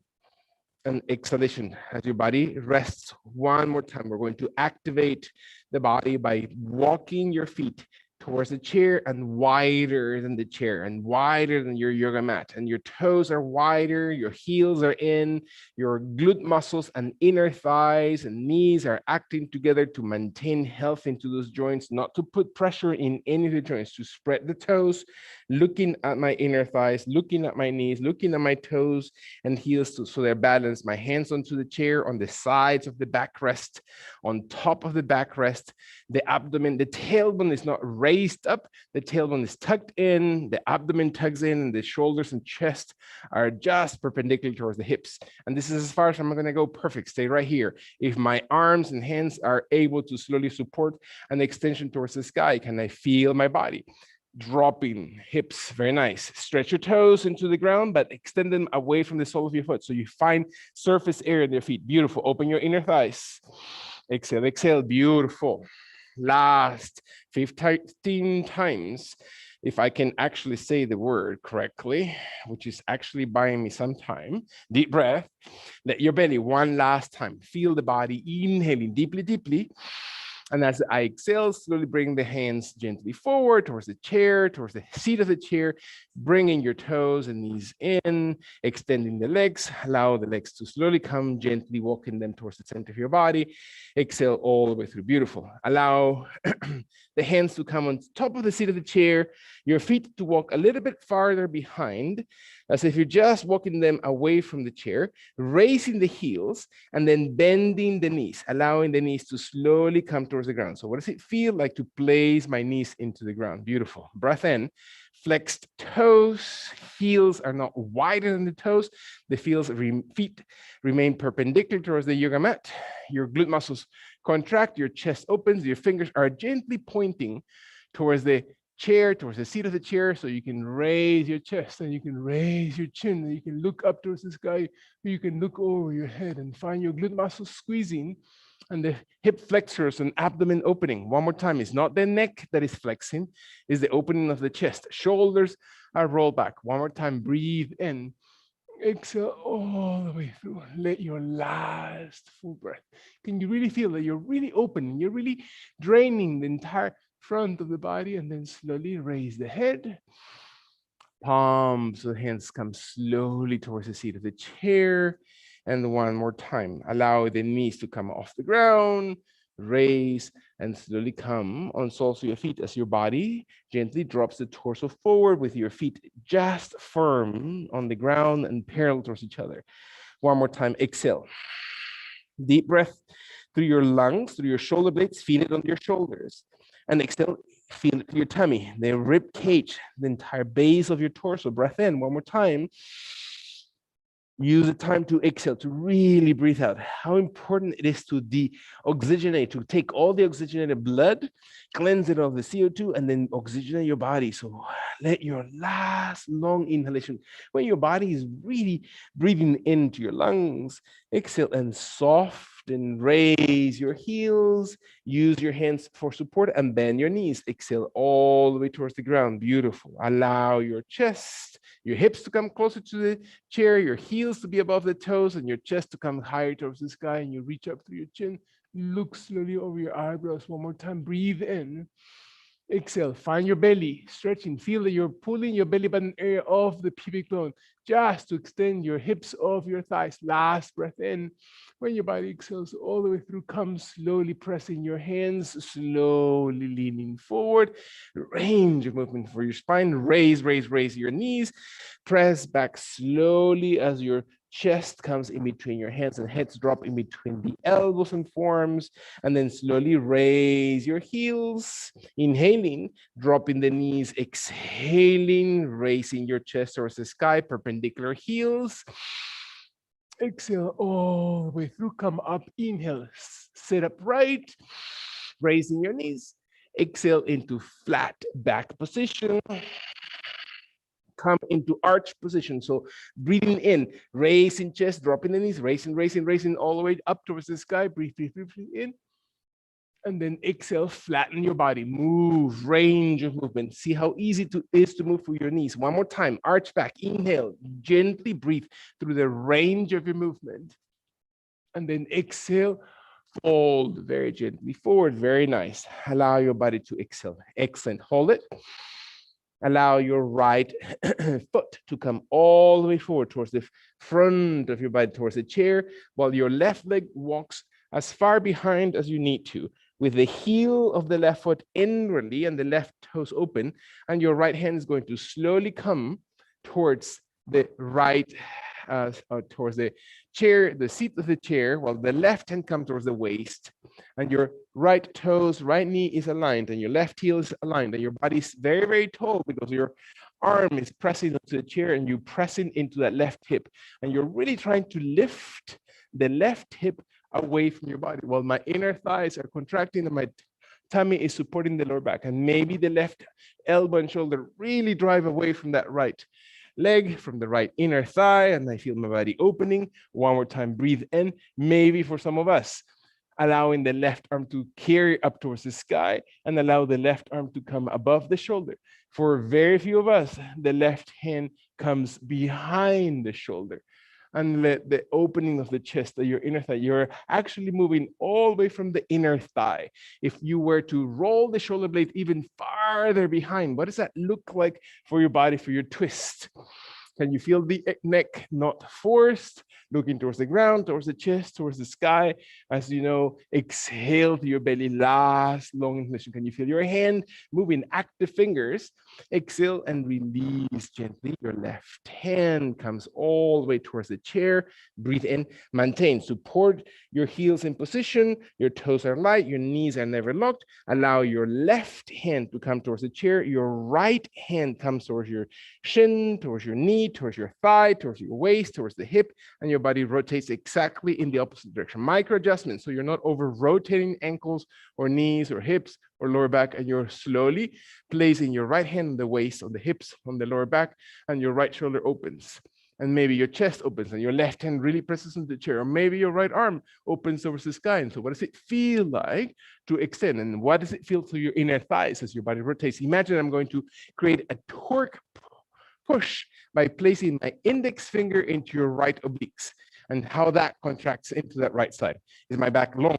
and exhalation as your body rests one more time. We're going to activate the body by walking your feet towards the chair and wider than the chair and wider than your yoga mat. And your toes are wider, your heels are in, your glute muscles and inner thighs and knees are acting together to maintain health into those joints, not to put pressure in any of the joints, to spread the toes, looking at my inner thighs, looking at my knees, looking at my toes and heels so they're balanced. My hands onto the chair, on the sides of the backrest, on top of the backrest. The abdomen, the tailbone is not raised up, the tailbone is tucked in, the abdomen tugs in, and the shoulders and chest are just perpendicular towards the hips. And this is as far as I'm gonna go. Perfect, stay right here. If my arms and hands are able to slowly support an extension towards the sky, can I feel my body? Dropping hips, very nice. Stretch your toes into the ground, but extend them away from the sole of your foot. So you find surface area in your feet. Beautiful, open your inner thighs. Exhale, exhale, beautiful. Last 15 times, if I can actually say the word correctly, which is actually buying me some time. Deep breath. Let your belly one last time. Feel the body inhaling deeply, deeply. And as I exhale, slowly bring the hands gently forward towards the chair, towards the seat of the chair, bringing your toes and knees in, extending the legs, allow the legs to slowly come, gently walking them towards the center of your body. Exhale all the way through, beautiful. Allow the hands to come on top of the seat of the chair, your feet to walk a little bit farther behind, as if you're just walking them away from the chair, raising the heels, and then bending the knees, allowing the knees to slowly come towards the ground. So what does it feel like to place my knees into the ground? Beautiful. Breath in, flexed toes, heels are not wider than the toes. The feet remain perpendicular towards the yoga mat. Your glute muscles contract, your chest opens, your fingers are gently pointing towards the chair, towards the seat of the chair, so you can raise your chest and you can raise your chin and you can look up towards the sky, or you can look over your head and find your glute muscles squeezing and the hip flexors and abdomen opening. One more time, it's not the neck that is flexing, it's the opening of the chest. Shoulders are rolled back. One more time, breathe in. Exhale all the way through. Let your last full breath. Can you really feel that you're really open? You're really draining the entire front of the body, and then slowly raise the head. Palms of the hands come slowly towards the seat of the chair. And one more time, allow the knees to come off the ground, raise and slowly come on soles of your feet as your body gently drops the torso forward with your feet just firm on the ground and parallel towards each other. One more time, exhale. Deep breath through your lungs, through your shoulder blades, feel it on your shoulders. And exhale, feel your tummy, the rib cage, the entire base of your torso. Breath in one more time. Use the time to exhale, to really breathe out. How important it is to deoxygenate, to take all the oxygenated blood, cleanse it of the CO2, and then oxygenate your body. So let your last long inhalation, when your body is really breathing into your lungs, exhale and soften, raise your heels, use your hands for support, and bend your knees. Exhale all the way towards the ground. Beautiful. Allow your chest, your hips to come closer to the chair, your heels to be above the toes, and your chest to come higher towards the sky, and you reach up through your chin. Look slowly over your eyebrows one more time. Breathe in. Exhale, find your belly, stretching. Feel that you're pulling your belly button area off the pubic bone just to extend your hips off your thighs. Last breath in. When your body exhales all the way through, come slowly pressing your hands, slowly leaning forward. Range of movement for your spine. Raise your knees. Press back slowly as your chest comes in between your hands and heads drop in between the elbows and forearms. And then slowly raise your heels. Inhaling, dropping the knees, exhaling, raising your chest towards the sky, perpendicular heels. Exhale all the way through, come up, inhale, sit upright, raising your knees. Exhale into flat back position. Come into arch position. So breathing in, raising chest, dropping the knees, raising all the way up towards the sky. Breathe in. And then exhale, flatten your body, move, range of movement. See how easy it is to move through your knees. One more time, arch back, inhale, gently breathe through the range of your movement. And then exhale, fold very gently forward, very nice. Allow your body to exhale, excellent, hold it. Allow your right foot to come all the way forward towards the front of your body, towards the chair, while your left leg walks as far behind as you need to, with the heel of the left foot inwardly and the left toes open, and your right hand is going to slowly come towards the right, towards the chair, the seat of the chair, while the left hand comes towards the waist, and your right toes, right knee is aligned, and your left heel is aligned, and your body is very, very tall because your arm is pressing into the chair and you pressing into that left hip, and you're really trying to lift the left hip away from your body, while my inner thighs are contracting and my tummy is supporting the lower back, and maybe the left elbow and shoulder really drive away from that right leg, from the right inner thigh, and I feel my body opening. One more time, breathe in. Maybe for some of us, allowing the left arm to carry up towards the sky and allow the left arm to come above the shoulder. For very few of us, the left hand comes behind the shoulder, and let the opening of the chest, your inner thigh, you're actually moving all the way from the inner thigh. If you were to roll the shoulder blade even farther behind, what does that look like for your body, for your twist? Can you feel the neck not forced, looking towards the ground, towards the chest, towards the sky? As you know, exhale to your belly, last long inhalation. Can you feel your hand moving, active fingers? Exhale and release gently. Your left hand comes all the way towards the chair. Breathe in, maintain, support your heels in position. Your toes are light, your knees are never locked. Allow your left hand to come towards the chair. Your right hand comes towards your shin, towards your knee, towards your thigh, towards your waist, towards the hip, and your body rotates exactly in the opposite direction. Micro adjustments, so you're not over rotating ankles or knees or hips or lower back, and you're slowly placing your right hand on the waist, on the hips, on the lower back, and your right shoulder opens. And maybe your chest opens and your left hand really presses into the chair, or maybe your right arm opens towards the sky. And so what does it feel like to extend? And what does it feel through your inner thighs as your body rotates? Imagine I'm going to create a torque push by placing my index finger into your right obliques, and how that contracts into that right side. Is my back long?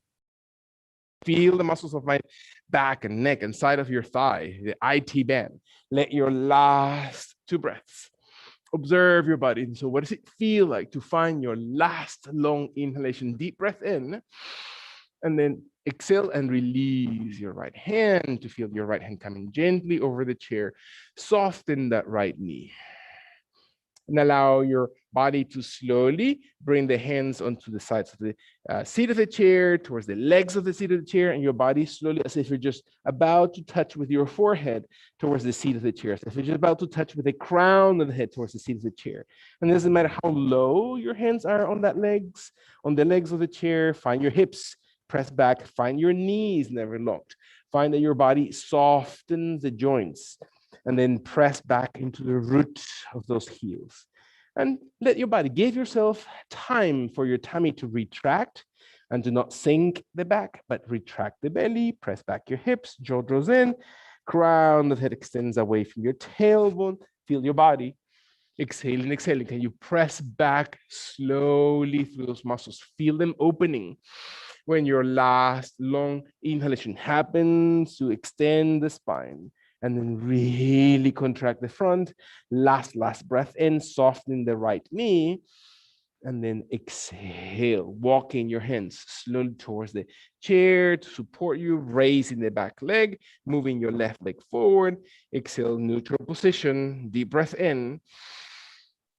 Feel the muscles of my back and neck and side of your thigh, the IT band. Let your last 2 breaths. Observe your body. And so what does it feel like to find your last long inhalation? Deep breath in, and then exhale and release your right hand to feel your right hand coming gently over the chair. Soften that right knee. and allow your body to slowly bring the hands onto the sides of the seat of the chair, towards the legs of the seat of the chair, and your body slowly, as if you're just about to touch with your forehead towards the seat of the chair, as if you're just about to touch with the crown of the head towards the seat of the chair. And it doesn't matter how low your hands are on the legs of the chair. Find your hips, press back, find your knees never locked. Find that your body softens the joints, and then press back into the root of those heels. And let your body, give yourself time for your tummy to retract, and do not sink the back, but retract the belly, press back your hips, jaw draws in, crown of the head extends away from your tailbone, feel your body. Exhaling, exhaling. Can you press back slowly through those muscles? Feel them opening. When your last long inhalation happens, to extend the spine, and then really contract the front. Last breath in, soften the right knee, and then exhale, walking your hands slowly towards the chair to support you, raising the back leg, moving your left leg forward. Exhale, neutral position, deep breath in.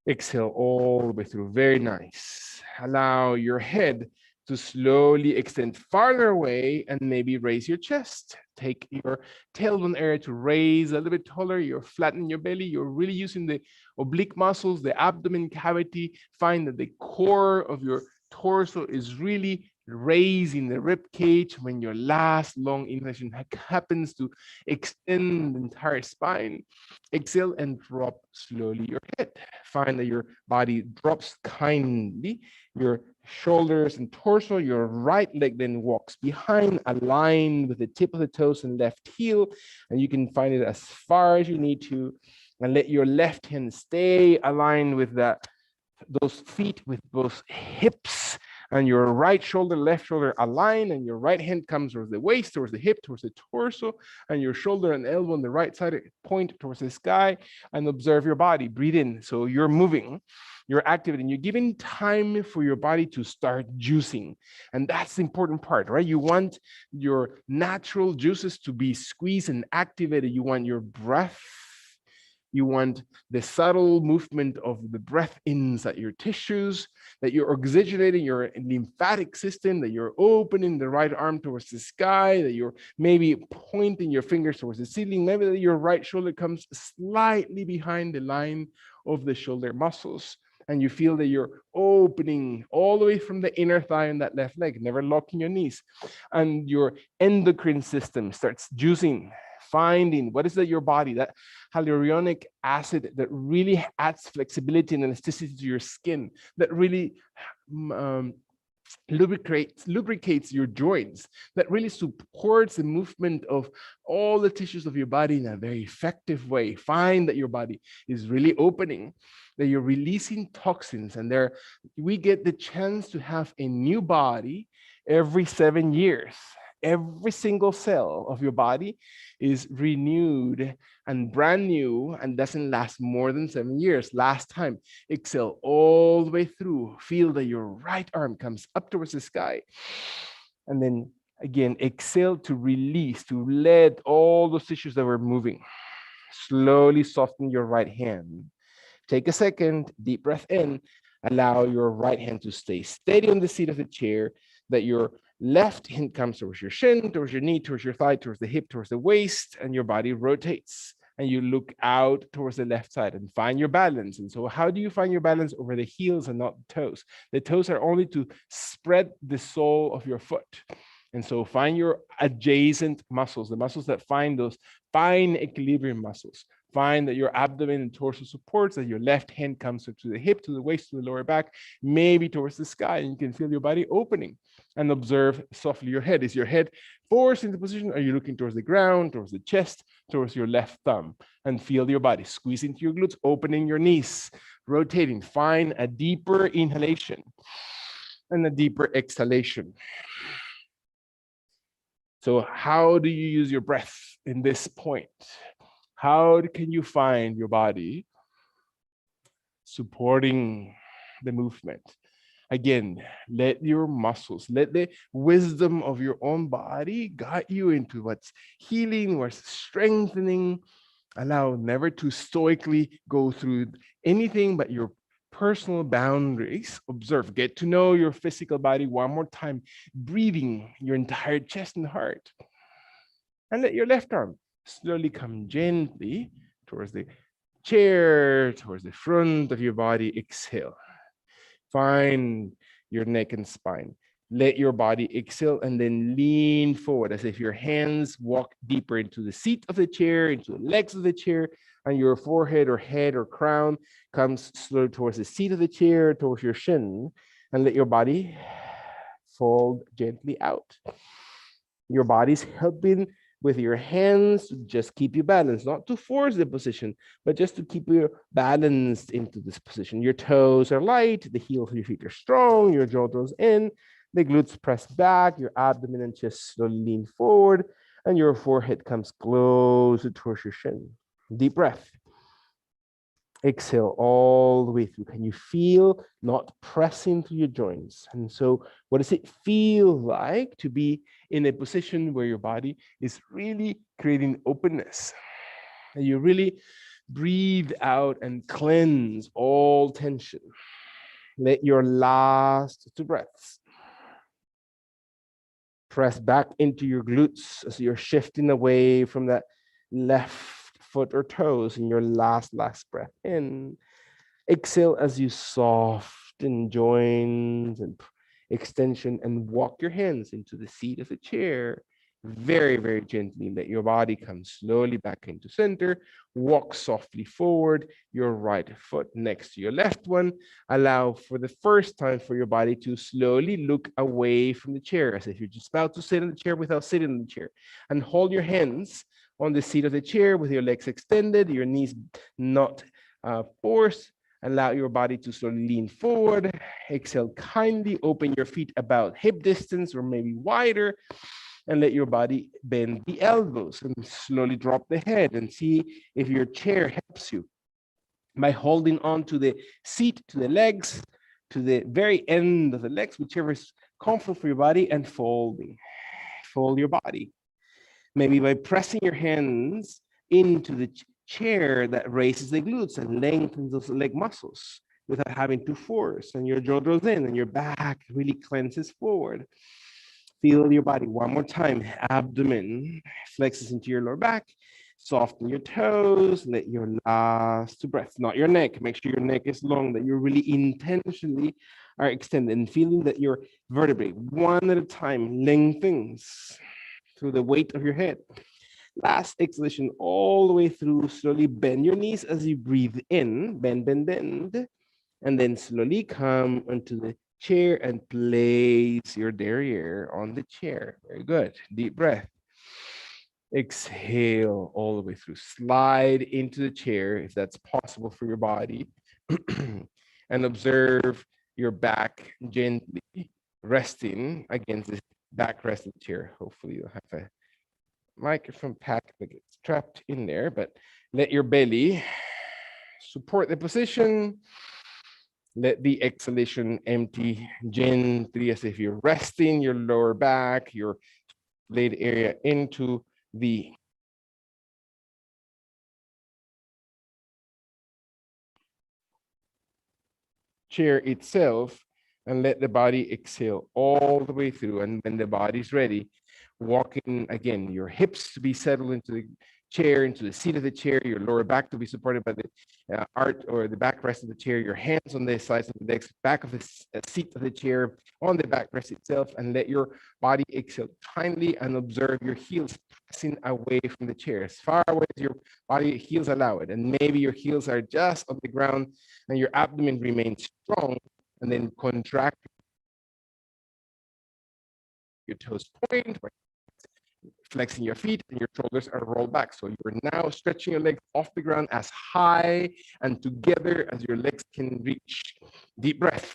Exhale all the way through, very nice. Allow your head to slowly extend farther away, and maybe raise your chest. Take your tailbone area to raise a little bit taller. You're flattening your belly. You're really using the oblique muscles, the abdomen cavity. Find that the core of your torso is really raising the rib cage when your last long inhalation happens to extend the entire spine. Exhale and drop slowly your head. Find that your body drops kindly, your shoulders and torso. Your right leg then walks behind, aligned with the tip of the toes and left heel, and you can find it as far as you need to, and let your left hand stay aligned with those feet, with both hips, and your right shoulder, left shoulder align, and your right hand comes towards the waist, towards the hip, towards the torso, and your shoulder and elbow on the right side point towards the sky, and observe your body. Breathe in. So you're moving, you're activating, you're giving time for your body to start juicing. And that's the important part, right? You want your natural juices to be squeezed and activated. You want your breath. You want the subtle movement of the breath inside your tissues, that you're oxygenating your lymphatic system, that you're opening the right arm towards the sky, that you're maybe pointing your fingers towards the ceiling, maybe that your right shoulder comes slightly behind the line of the shoulder muscles. And you feel that you're opening all the way from the inner thigh on that left leg, never locking your knees. And your endocrine system starts juicing, finding what is that your body, that hyaluronic acid that really adds flexibility and elasticity to your skin, that really lubricates your joints, that really supports the movement of all the tissues of your body in a very effective way. Find that your body is really opening, that you're releasing toxins, and we get the chance to have a new body every 7 years. Every single cell of your body is renewed and brand new, and doesn't last more than 7 years. Last time, exhale all the way through. Feel that your right arm comes up towards the sky. And then again, exhale to release, to let all those tissues that were moving. Slowly soften your right hand. Take a second, deep breath in. Allow your right hand to stay steady on the seat of the chair, that your left hand comes towards your shin, towards your knee, towards your thigh, towards the hip, towards the waist, and your body rotates. And you look out towards the left side and find your balance. And so how do you find your balance? Over the heels and not the toes. The toes are only to spread the sole of your foot. And so find your adjacent muscles, the muscles that find those fine equilibrium muscles. Find that your abdomen and torso supports, that your left hand comes to the hip, to the waist, to the lower back, maybe towards the sky, and you can feel your body opening. And observe softly your head. Is your head forced into position? Are you looking towards the ground, towards the chest, towards your left thumb? And feel your body squeeze into your glutes, opening your knees, rotating. Find a deeper inhalation and a deeper exhalation. So how do you use your breath in this point? How can you find your body supporting the movement? Again, let your muscles, let the wisdom of your own body guide you into what's healing, what's strengthening, Allow never to stoically go through anything but your personal boundaries. Observe, get to know your physical body one more time, breathing your entire chest and heart. And let your left arm slowly come gently towards the chair, towards the front of your body. Exhale. Find your neck and spine. Let your body exhale and then lean forward as if your hands walk deeper into the seat of the chair, into the legs of the chair, and your forehead or head or crown comes slowly towards the seat of the chair, towards your shin, and let your body fold gently out. Your body's helping with your hands to just keep you balanced, not to force the position, but just to keep you balanced into this position. Your toes are light, the heels of your feet are strong, your jaw draws in, the glutes press back, your abdomen and chest slowly lean forward, and your forehead comes closer towards your shin. Deep breath. Exhale all the way through. Can you feel not pressing through your joints? And so what does it feel like to be in a position where your body is really creating openness? And you really breathe out and cleanse all tension. Let your last two breaths press back into your glutes as you're shifting away from that left foot or toes in your last breath in. Exhale as you soften joints and extension and walk your hands into the seat of the chair. Very, very gently let your body come slowly back into center. Walk softly forward, your right foot next to your left one. Allow for the first time for your body to slowly look away from the chair as if you're just about to sit in the chair without sitting in the chair. And hold your hands on the seat of the chair with your legs extended, your knees not forced. Allow your body to slowly lean forward. Exhale, kindly open your feet about hip distance or maybe wider, and let your body bend the elbows and slowly drop the head and see if your chair helps you by holding on to the seat, to the legs, to the very end of the legs, whichever is comfortable for your body, and folding. Fold your body. Maybe by pressing your hands into the chair that raises the glutes and lengthens those leg muscles without having to force, and your jaw draws in and your back really cleanses forward. Feel your body one more time. Abdomen flexes into your lower back. Soften your toes. Let your last two breaths, not your neck. Make sure your neck is long, that you really intentionally are extended and feeling that your vertebrae, one at a time, lengthens through the weight of your head. Last exhalation all the way through. Slowly bend your knees as you breathe in. Bend, bend, bend. And then slowly come onto the chair and place your derriere on the chair. Very good. Deep breath. Exhale all the way through. Slide into the chair if that's possible for your body. And observe your back gently resting against the backrest of the chair. Hopefully you'll have a microphone pack that gets trapped in there, but let your belly support the position. Let the exhalation empty gently as if you're resting your lower back, your blade area into the chair itself, and let the body exhale all the way through. And when the body's ready, walking again, your hips to be settled into the chair, into the seat of the chair, your lower back to be supported by the arch or the backrest of the chair, your hands on the sides of the legs, back of the seat of the chair, on the backrest itself, and let your body exhale kindly and observe your heels pressing away from the chair, as far away as your body heels allow it. And maybe your heels are just on the ground and your abdomen remains strong, and then contract your toes point, flexing your feet, and your shoulders are rolled back. So you're now stretching your legs off the ground as high and together as your legs can reach. Deep breath.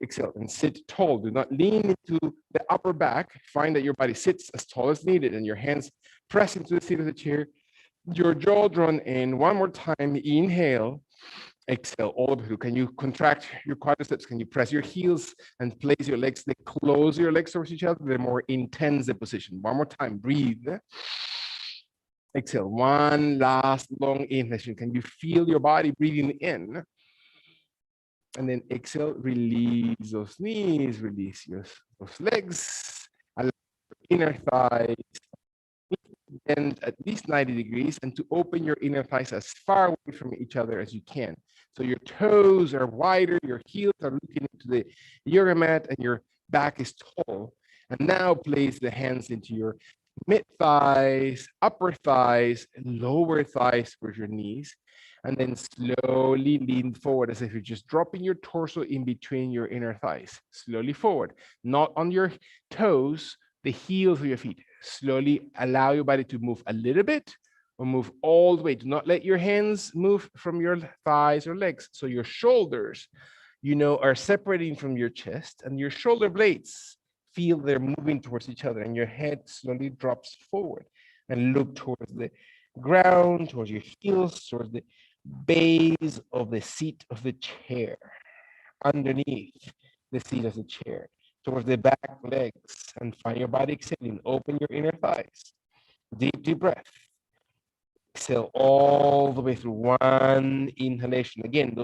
Exhale and sit tall. Do not lean into the upper back. Find that your body sits as tall as needed and your hands press into the seat of the chair. Your jaw drawn in. One more time. Inhale. Exhale all the way through. Can you contract your quadriceps? Can you press your heels and place your legs? They close your legs towards each other. The more intense the position. One more time. Breathe. Exhale, one last long inhalation. Can you feel your body breathing in? And then exhale, release those knees, release those legs, allow your inner thighs bend at least 90 degrees and to open your inner thighs as far away from each other as you can. So your toes are wider, your heels are looking into the yoga mat, and your back is tall. And now place the hands into your mid thighs, upper thighs, and lower thighs towards your knees. And then slowly lean forward as if you're just dropping your torso in between your inner thighs. Slowly forward, not on your toes, the heels of your feet. Slowly allow your body to move a little bit or move all the way. Do not let your hands move from your thighs or legs. So your shoulders, are separating from your chest, and your shoulder blades feel they're moving towards each other, and your head slowly drops forward and look towards the ground, towards your heels, towards the base of the seat of the chair, underneath the seat of the chair, towards the back legs, and find your body exhaling. Open your inner thighs. Deep breath. Exhale all the way through. One inhalation. Again,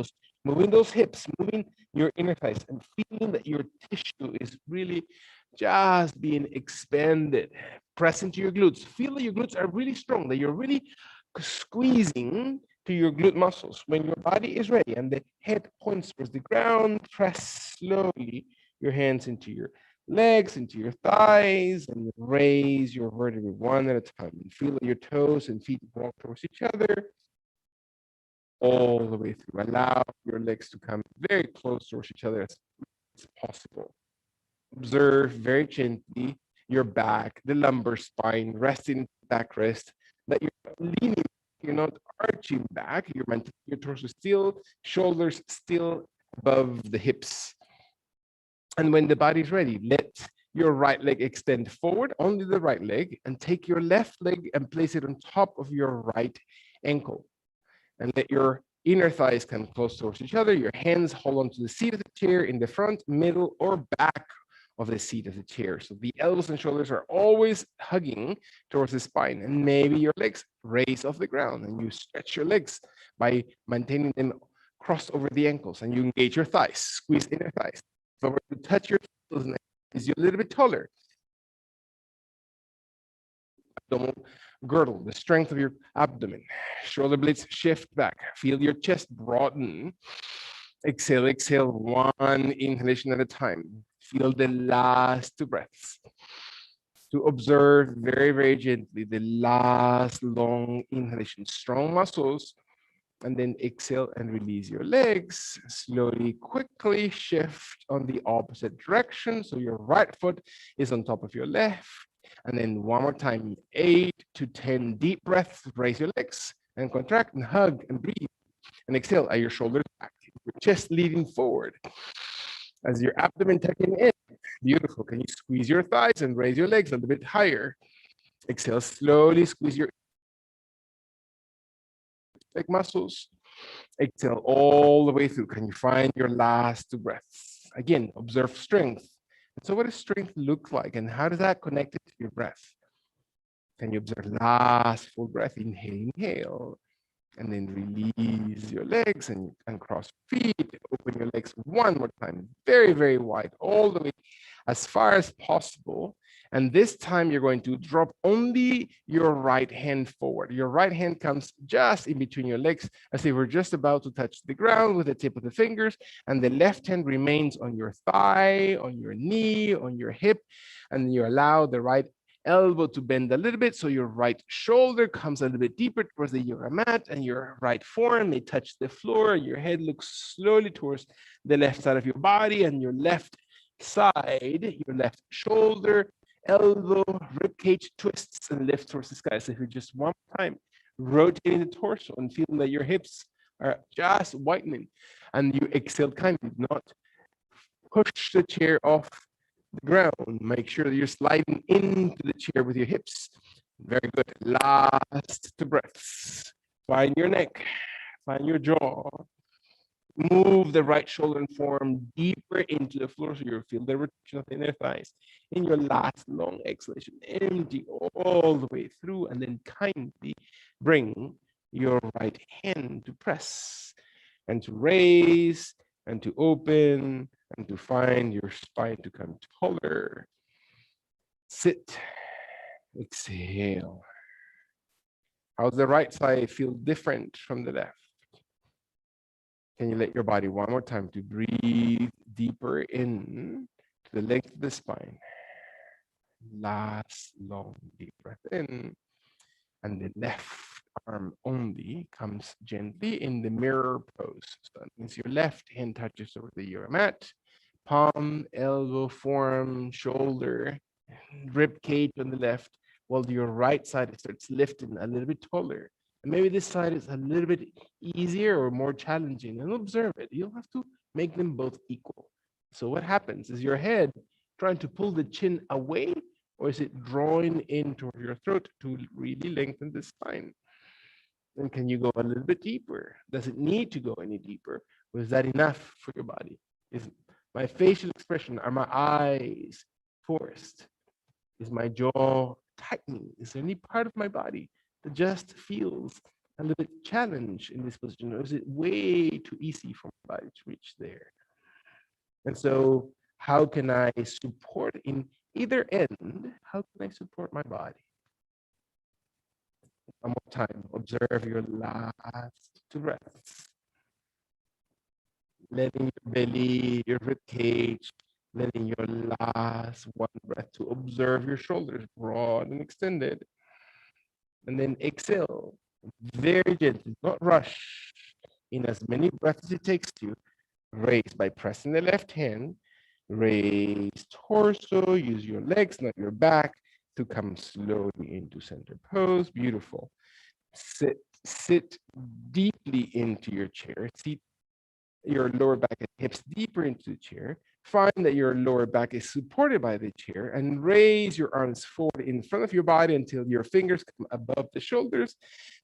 moving those hips, moving your inner thighs, and feeling that your tissue is really just being expanded. Press into your glutes. Feel that your glutes are really strong, that you're really squeezing to your glute muscles. When your body is ready and the head points towards the ground, press slowly your hands into your legs, into your thighs, and raise your vertebrae one at a time. And feel that your toes and feet walk towards each other all the way through. Allow your legs to come very close towards each other as possible. Observe very gently your back, the lumbar spine, resting backrest, that you're leaning, you're not arching back, you're maintaining your torso still, shoulders still above the hips. And when the body's ready, let your right leg extend forward, only the right leg, and take your left leg and place it on top of your right ankle. And let your inner thighs come close towards each other. Your hands hold onto the seat of the chair in the front, middle, or back of the seat of the chair. So the elbows and shoulders are always hugging towards the spine. And maybe your legs raise off the ground, and you stretch your legs by maintaining them crossed over the ankles, and you engage your thighs, squeeze inner thighs. If I were to touch your heels and is you a little bit taller, abdominal girdle, the strength of your abdomen. Shoulder blades shift back. Feel your chest broaden. Exhale, exhale, one inhalation at a time. Feel the last two breaths. To observe very, very gently the last long inhalation. Strong muscles. And then exhale and release your legs. Slowly, quickly shift on the opposite direction. So your right foot is on top of your left. And then one more time, 8 to 10 deep breaths. Raise your legs and contract and hug and breathe. And exhale at your shoulders back. Your chest leading forward. As your abdomen tucking in. Beautiful. Can you squeeze your thighs and raise your legs a little bit higher? Exhale, slowly squeeze your leg muscles. Exhale all the way through. Can you find your last two breaths? Again, observe strength. So what does strength look like, and how does that connect it to your breath? Can you observe last full breath? Inhale, inhale, and then release your legs and cross feet. Open your legs one more time, very, very wide, all the way as far as possible. And this time you're going to drop only your right hand forward. Your right hand comes just in between your legs as if we're just about to touch the ground with the tip of the fingers. And the left hand remains on your thigh, on your knee, on your hip. And you allow the right elbow to bend a little bit. So your right shoulder comes a little bit deeper towards the yoga mat, and your right forearm may touch the floor. Your head looks slowly towards the left side of your body, and your left side, your left shoulder, elbow, rib cage twists and lifts towards the sky. So if you're just one time rotating the torso and feeling that your hips are just whitening, and you exhale kindly, not push the chair off the ground. Make sure that you're sliding into the chair with your hips. Very good. Last two breaths. Find your neck, find your jaw. Move the right shoulder and forearm deeper into the floor so you feel the rotation of the inner thighs. In your last long exhalation, empty all the way through, and then kindly bring your right hand to press and to raise and to open and to find your spine to come taller. Sit, exhale. How's the right side feel different from the left? Can you let your body one more time to breathe deeper in to the length of the spine? Last long deep breath in. And the left arm only comes gently in the mirror pose. So that means your left hand touches over the yoga mat, palm, elbow, forearm, shoulder, rib cage on the left, while your right side starts lifting a little bit taller. And maybe this side is a little bit easier or more challenging, and observe it. You don't have to make them both equal. So what happens is your head trying to pull the chin away, or is it drawing in toward your throat to really lengthen the spine? And can you go a little bit deeper? Does it need to go any deeper? Or is that enough for your body? Is my facial expression, are my eyes forced? Is my jaw tightening? Is there any part of my body that just feels a little bit challenged in this position? Or is it way too easy for my body to reach there? And so how can I support in either end? How can I support my body? One more time, observe your last two breaths. Letting your belly, your rib cage, letting your last one breath to observe your shoulders broad and extended. And then exhale, very gently, not rush, in as many breaths as it takes to. Raise by pressing the left hand, raise torso, use your legs, not your back, to come slowly into center pose. Beautiful. Sit deeply into your chair. Seat your lower back and hips deeper into the chair. Find that your lower back is supported by the chair, and raise your arms forward in front of your body until your fingers come above the shoulders,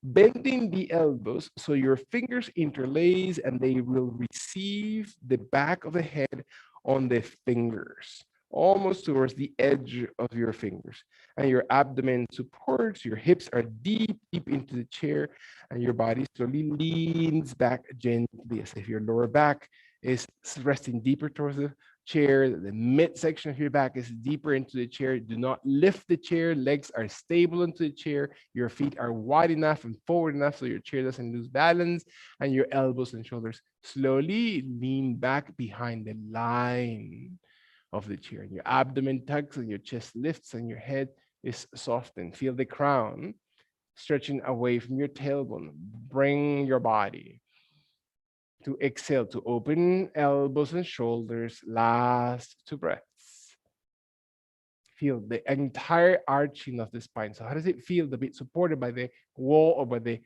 bending the elbows so your fingers interlace and they will receive the back of the head on the fingers, almost towards the edge of your fingers. And your abdomen supports, your hips are deep into the chair, and your body slowly leans back gently as if your lower back is resting deeper towards the chair. The midsection of your back is deeper into the chair. Do not lift the chair. Legs are stable into the chair. Your feet are wide enough and forward enough so your chair doesn't lose balance, and your elbows and shoulders slowly lean back behind the line of the chair. And your abdomen tucks and your chest lifts and your head is softened. Feel the crown stretching away from your tailbone. Bring your body to exhale, to open elbows and shoulders. Last two breaths. Feel the entire arching of the spine. So how does it feel to be supported by the wall or by the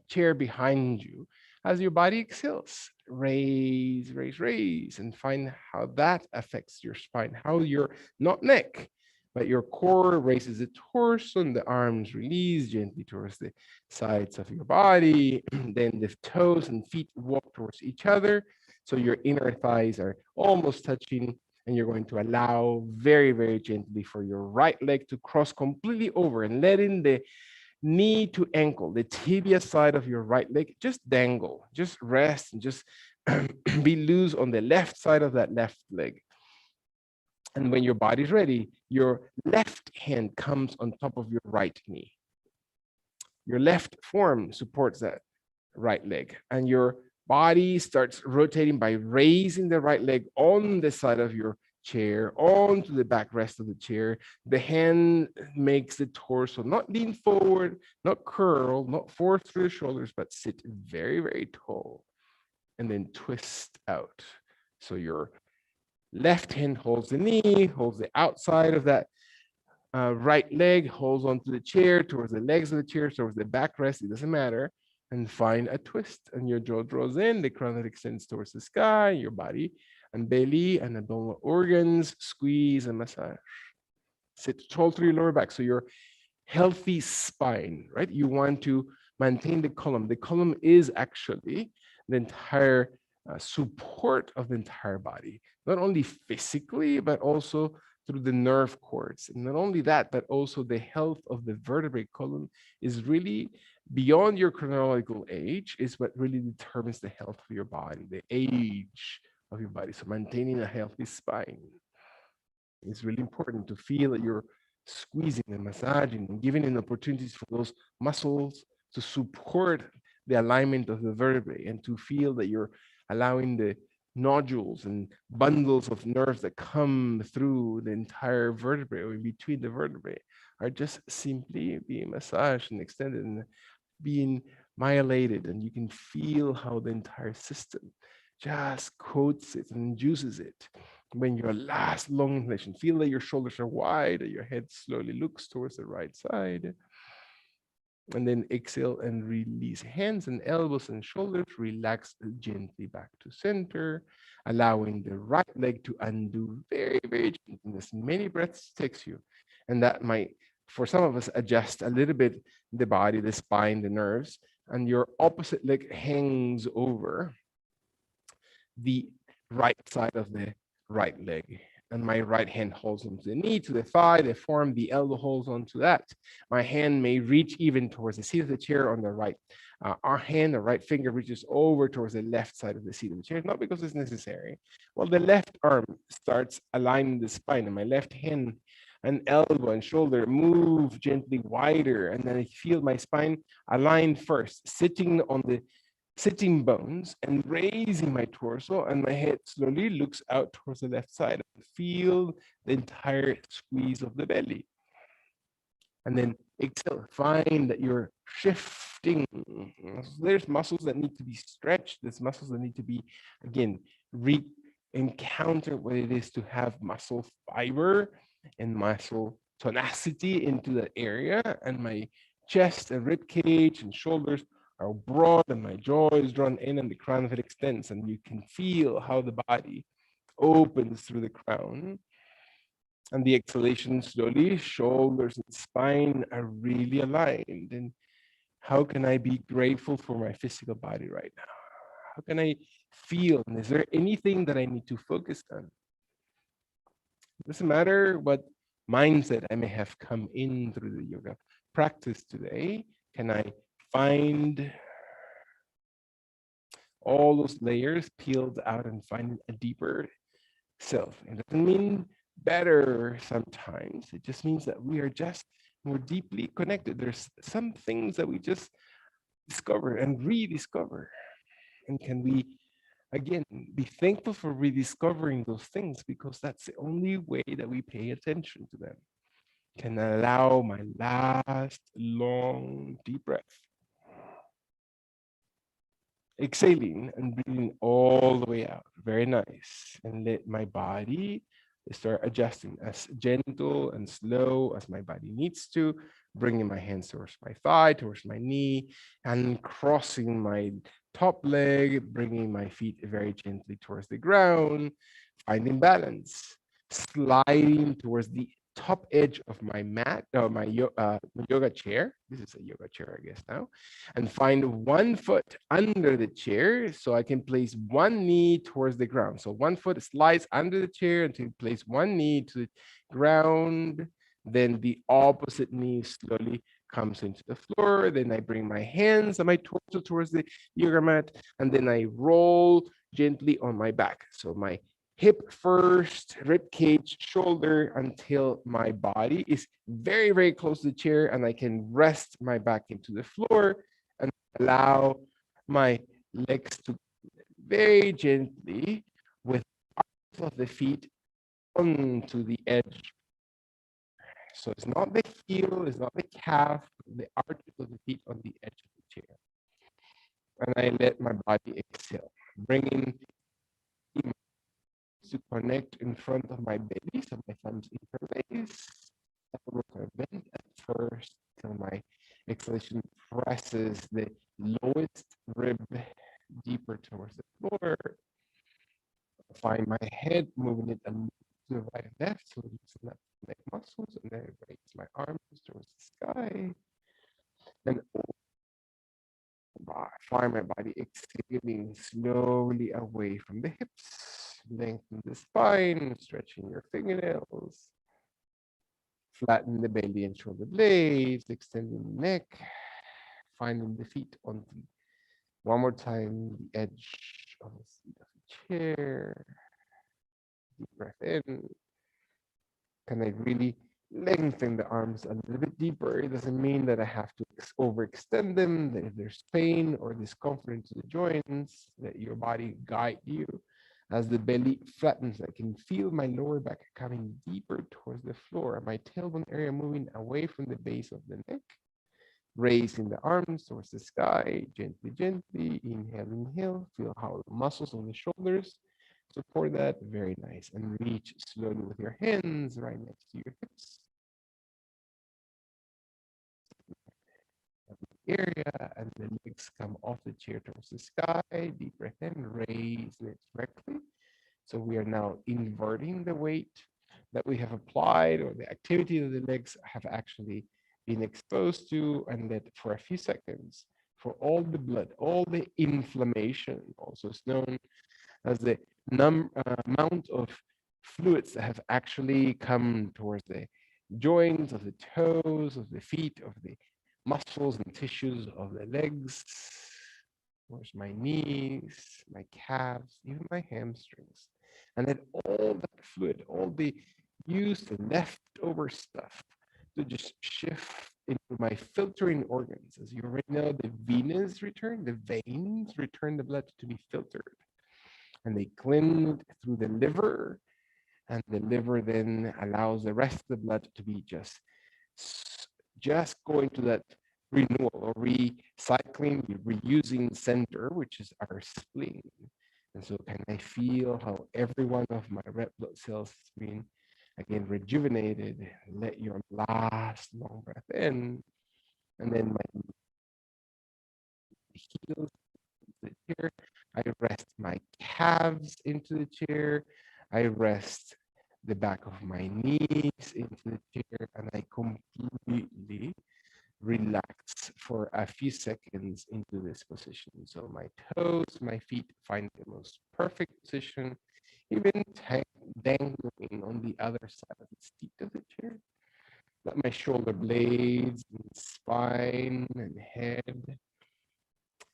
chair behind you? As your body exhales, raise, raise, raise, and find how that affects your spine, how your, not neck, but your core raises the torso and the arms release gently towards the sides of your body. Then the toes and feet walk towards each other. So your inner thighs are almost touching, and you're going to allow very, very gently for your right leg to cross completely over and letting the knee to ankle, the tibia side of your right leg, just dangle, just rest and just be loose on the left side of that left leg. And when your body's ready, your left hand comes on top of your right knee. Your left forearm supports that right leg, and your body starts rotating by raising the right leg on the side of your chair, onto the backrest of the chair. The hand makes the torso not lean forward, not curl, not force through the shoulders, but sit very, very tall, and then twist out. So your left hand holds the knee, holds the outside of that right leg, holds onto the chair, towards the legs of the chair, towards the backrest, it doesn't matter, and find a twist. And your jaw draws in, the crown that extends towards the sky, your body and belly and abdominal organs, squeeze and massage. Sit tall through your lower back. So your healthy spine, right? You want to maintain the column. The column is actually the entire support of the entire body, not only physically, but also through the nerve cords. And not only that, but also the health of the vertebrate column is really beyond your chronological age, is what really determines the health of your body, the age of your body. So maintaining a healthy spine is really important, to feel that you're squeezing and massaging and giving an opportunities for those muscles to support the alignment of the vertebrae, and to feel that you're allowing the nodules and bundles of nerves that come through the entire vertebrae or in between the vertebrae are just simply being massaged and extended and being myelated, and you can feel how the entire system just coats it and uses it. When your last long inhalation, feel that your shoulders are wide, that your head slowly looks towards the right side. And then exhale and release. Hands and elbows and shoulders relax gently back to center, allowing the right leg to undo very, very gently, as many breaths takes you. And that might, for some of us, adjust a little bit the body, the spine, the nerves, and your opposite leg hangs over the right side of the right leg. And my right hand holds onto the knee, to the thigh, the forearm, the elbow holds onto that. My hand may reach even towards the seat of the chair on the right. Our hand, the right finger, reaches over towards the left side of the seat of the chair, not because it's necessary. Well, the left arm starts aligning the spine, and my left hand and elbow and shoulder move gently wider, and then I feel my spine align first, sitting on the sitting bones and raising my torso, and my head slowly looks out towards the left side. Feel the entire squeeze of the belly. And then exhale, find that you're shifting. There's muscles that need to be stretched. There's muscles that need to be, again, encounter what it is to have muscle fiber and muscle tenacity into that area. And my chest and rib cage and shoulders are broad, and my jaw is drawn in, and the crown of it extends, and you can feel how the body opens through the crown. And the exhalation slowly, shoulders and spine are really aligned. And how can I be grateful for my physical body right now? How can I feel? And is there anything that I need to focus on? It doesn't matter what mindset I may have come in through the yoga practice today. Can I find all those layers peeled out and find a deeper self? It doesn't mean better sometimes. It just means that we are just more deeply connected. There's some things that we just discover and rediscover. And can we, again, be thankful for rediscovering those things, because that's the only way that we pay attention to them. Can I allow my last long deep breath? Exhaling and breathing all the way out. Very nice. And let my body start adjusting as gentle and slow as my body needs to, bringing my hands towards my thigh, towards my knee, and crossing my top leg, bringing my feet very gently towards the ground, finding balance, sliding towards the top edge of my mat, my yoga chair. This is a yoga chair, I guess now. And find one foot under the chair so I can place one knee towards the ground. So one foot slides under the chair until you place one knee to the ground. Then the opposite knee slowly comes into the floor. Then I bring my hands and my torso towards the yoga mat. And then I roll gently on my back. So my hip first, rib cage, shoulder, until my body is very, very close to the chair, and I can rest my back into the floor and allow my legs to very gently with arms of the feet onto the edge. So it's not the heel, it's not the calf, the arches of the feet on the edge of the chair. And I let my body exhale, bringing to connect in front of my belly, so my thumbs interlace. Elbows are bent at first till my exhalation presses the lowest rib deeper towards the floor. Find my head, moving it a little to the right and left, so loosen up the neck muscles, and then I raise my arms towards the sky. And find my body exhaling slowly away from the hips. Lengthen the spine, stretching your fingernails. Flatten the belly and shoulder blades, extending the neck. Finding the feet on the, one more time, the edge of the seat of the chair. Deep breath in. Can I really lengthen the arms a little bit deeper? It doesn't mean that I have to overextend them, that if there's pain or discomfort into the joints, that your body guide you. As the belly flattens, I can feel my lower back coming deeper towards the floor and my tailbone area moving away from the base of the neck. Raising the arms towards the sky, gently, gently. Inhale, inhale. Feel how the muscles on the shoulders support that. Very nice. And reach slowly with your hands right next to your hips. Area, and the legs come off the chair towards the sky. Deep breath in, raise it directly. So we are now inverting the weight that we have applied, or the activity that the legs have actually been exposed to, and that for a few seconds, for all the blood, all the inflammation, also is known as the amount of fluids that have actually come towards the joints of the toes, of the feet, of the muscles and tissues of the legs, where's my knees, my calves, even my hamstrings. And then all that fluid, all the used and leftover stuff to just shift into my filtering organs. As you already know, the veins return, the veins return the blood to be filtered. And they cleanse through the liver, and the liver then allows the rest of the blood to be just going to that renewal or recycling, reusing center, which is our spleen. And so can I feel how every one of my red blood cells has been again rejuvenated? Let your last long breath in, and then my heels into the chair. I rest my calves into the chair. I rest the back of my knees into the chair, and I completely relax for a few seconds into this position. So my toes, my feet find the most perfect position, even dangling on the other side of the seat of the chair. Let my shoulder blades and spine and head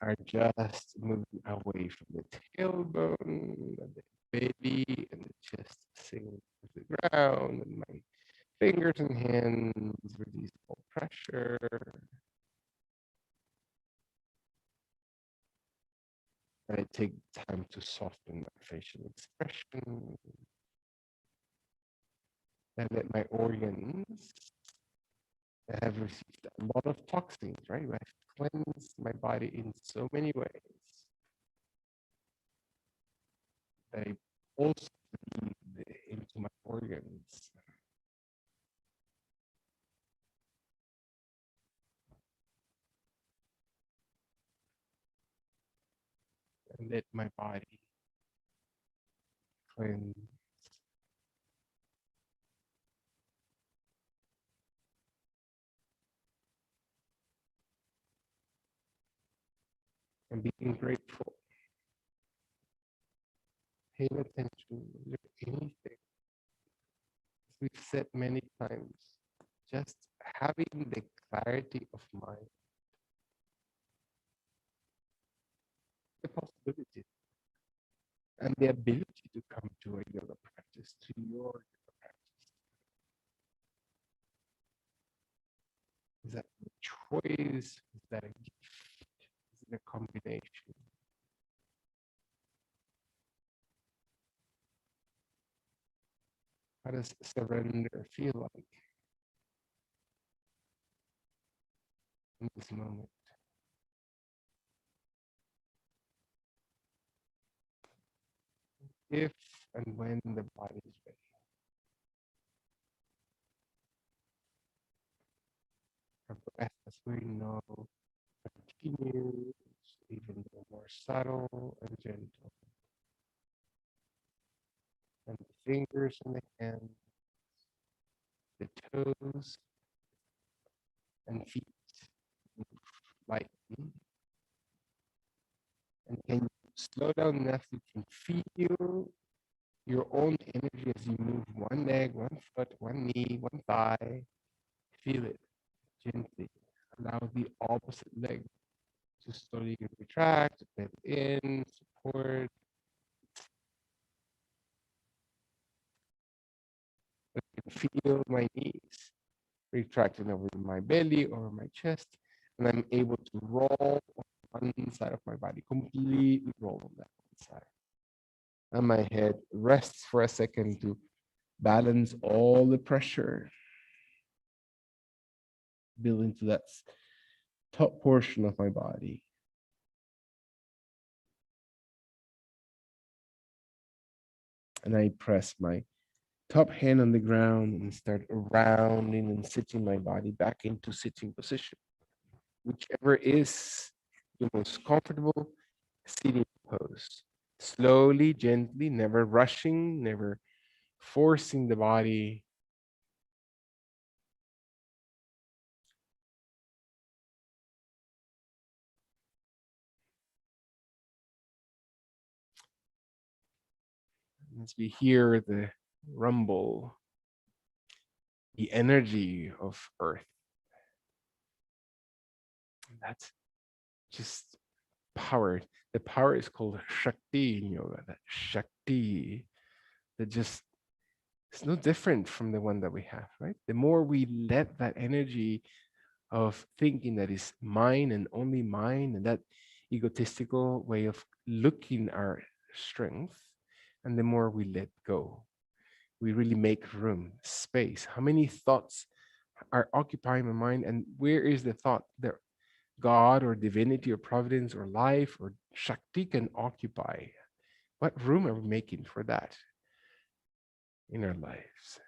are just moving away from the tailbone, and the belly and the chest sinking to the ground, and my fingers and hands release all pressure. And I take time to soften my facial expression. And let my organs that have received a lot of toxins, right? I've cleansed my body in so many ways that I also breathe into my organs. And let my body cleanse. And being grateful. Pay attention. Is there anything, as we've said many times, just having the clarity of mind, the possibility and the ability to come to a yoga practice, to your yoga practice. Is that a choice? Is that a gift? Is it a combination? How does surrender feel like in this moment? If and when the body is ready. Our breath, as we know, continues, even though more subtle and gentle. And the fingers and the hands, the toes and feet move lightly And can you slow down enough you can feel your own energy as you move one leg, one foot, one knee, one thigh. Feel it gently. Allow the opposite leg to slowly retract, bend in, support. I can feel my knees retracting over my belly or my chest, and I'm able to roll on one side of my body, completely roll on that one side. And my head rests for a second to balance all the pressure, build into that top portion of my body. And I press my top hand on the ground and start rounding and sitting my body back into sitting position, whichever is the most comfortable sitting pose. Slowly, gently, never rushing, never forcing the body. As we hear the rumble, the energy of earth, that's just power. The power is called Shakti in yoga, that Shakti that just it's no different from the one that we have, right? The more we let that energy of thinking that is mine and only mine, and that egotistical way of looking our strength, and the more we let go, we really make room, space. How many thoughts are occupying my mind, and where is the thought that God or divinity or providence or life or Shakti can occupy? What room are we making for that in our lives?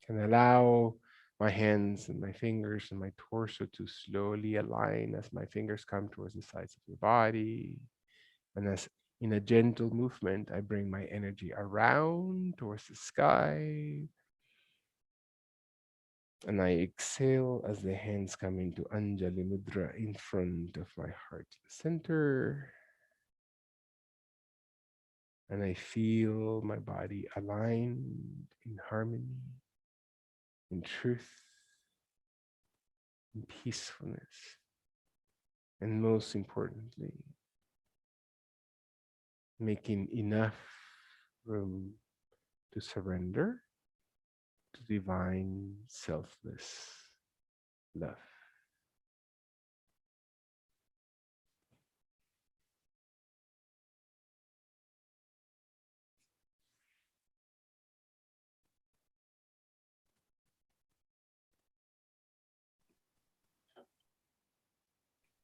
Can allow my hands and my fingers and my torso to slowly align as my fingers come towards the sides of your body. And as in a gentle movement, I bring my energy around towards the sky. And I exhale as the hands come into Anjali Mudra in front of my heart center. And I feel my body aligned in harmony, in truth, in peacefulness. And most importantly, making enough room to surrender to divine selfless love.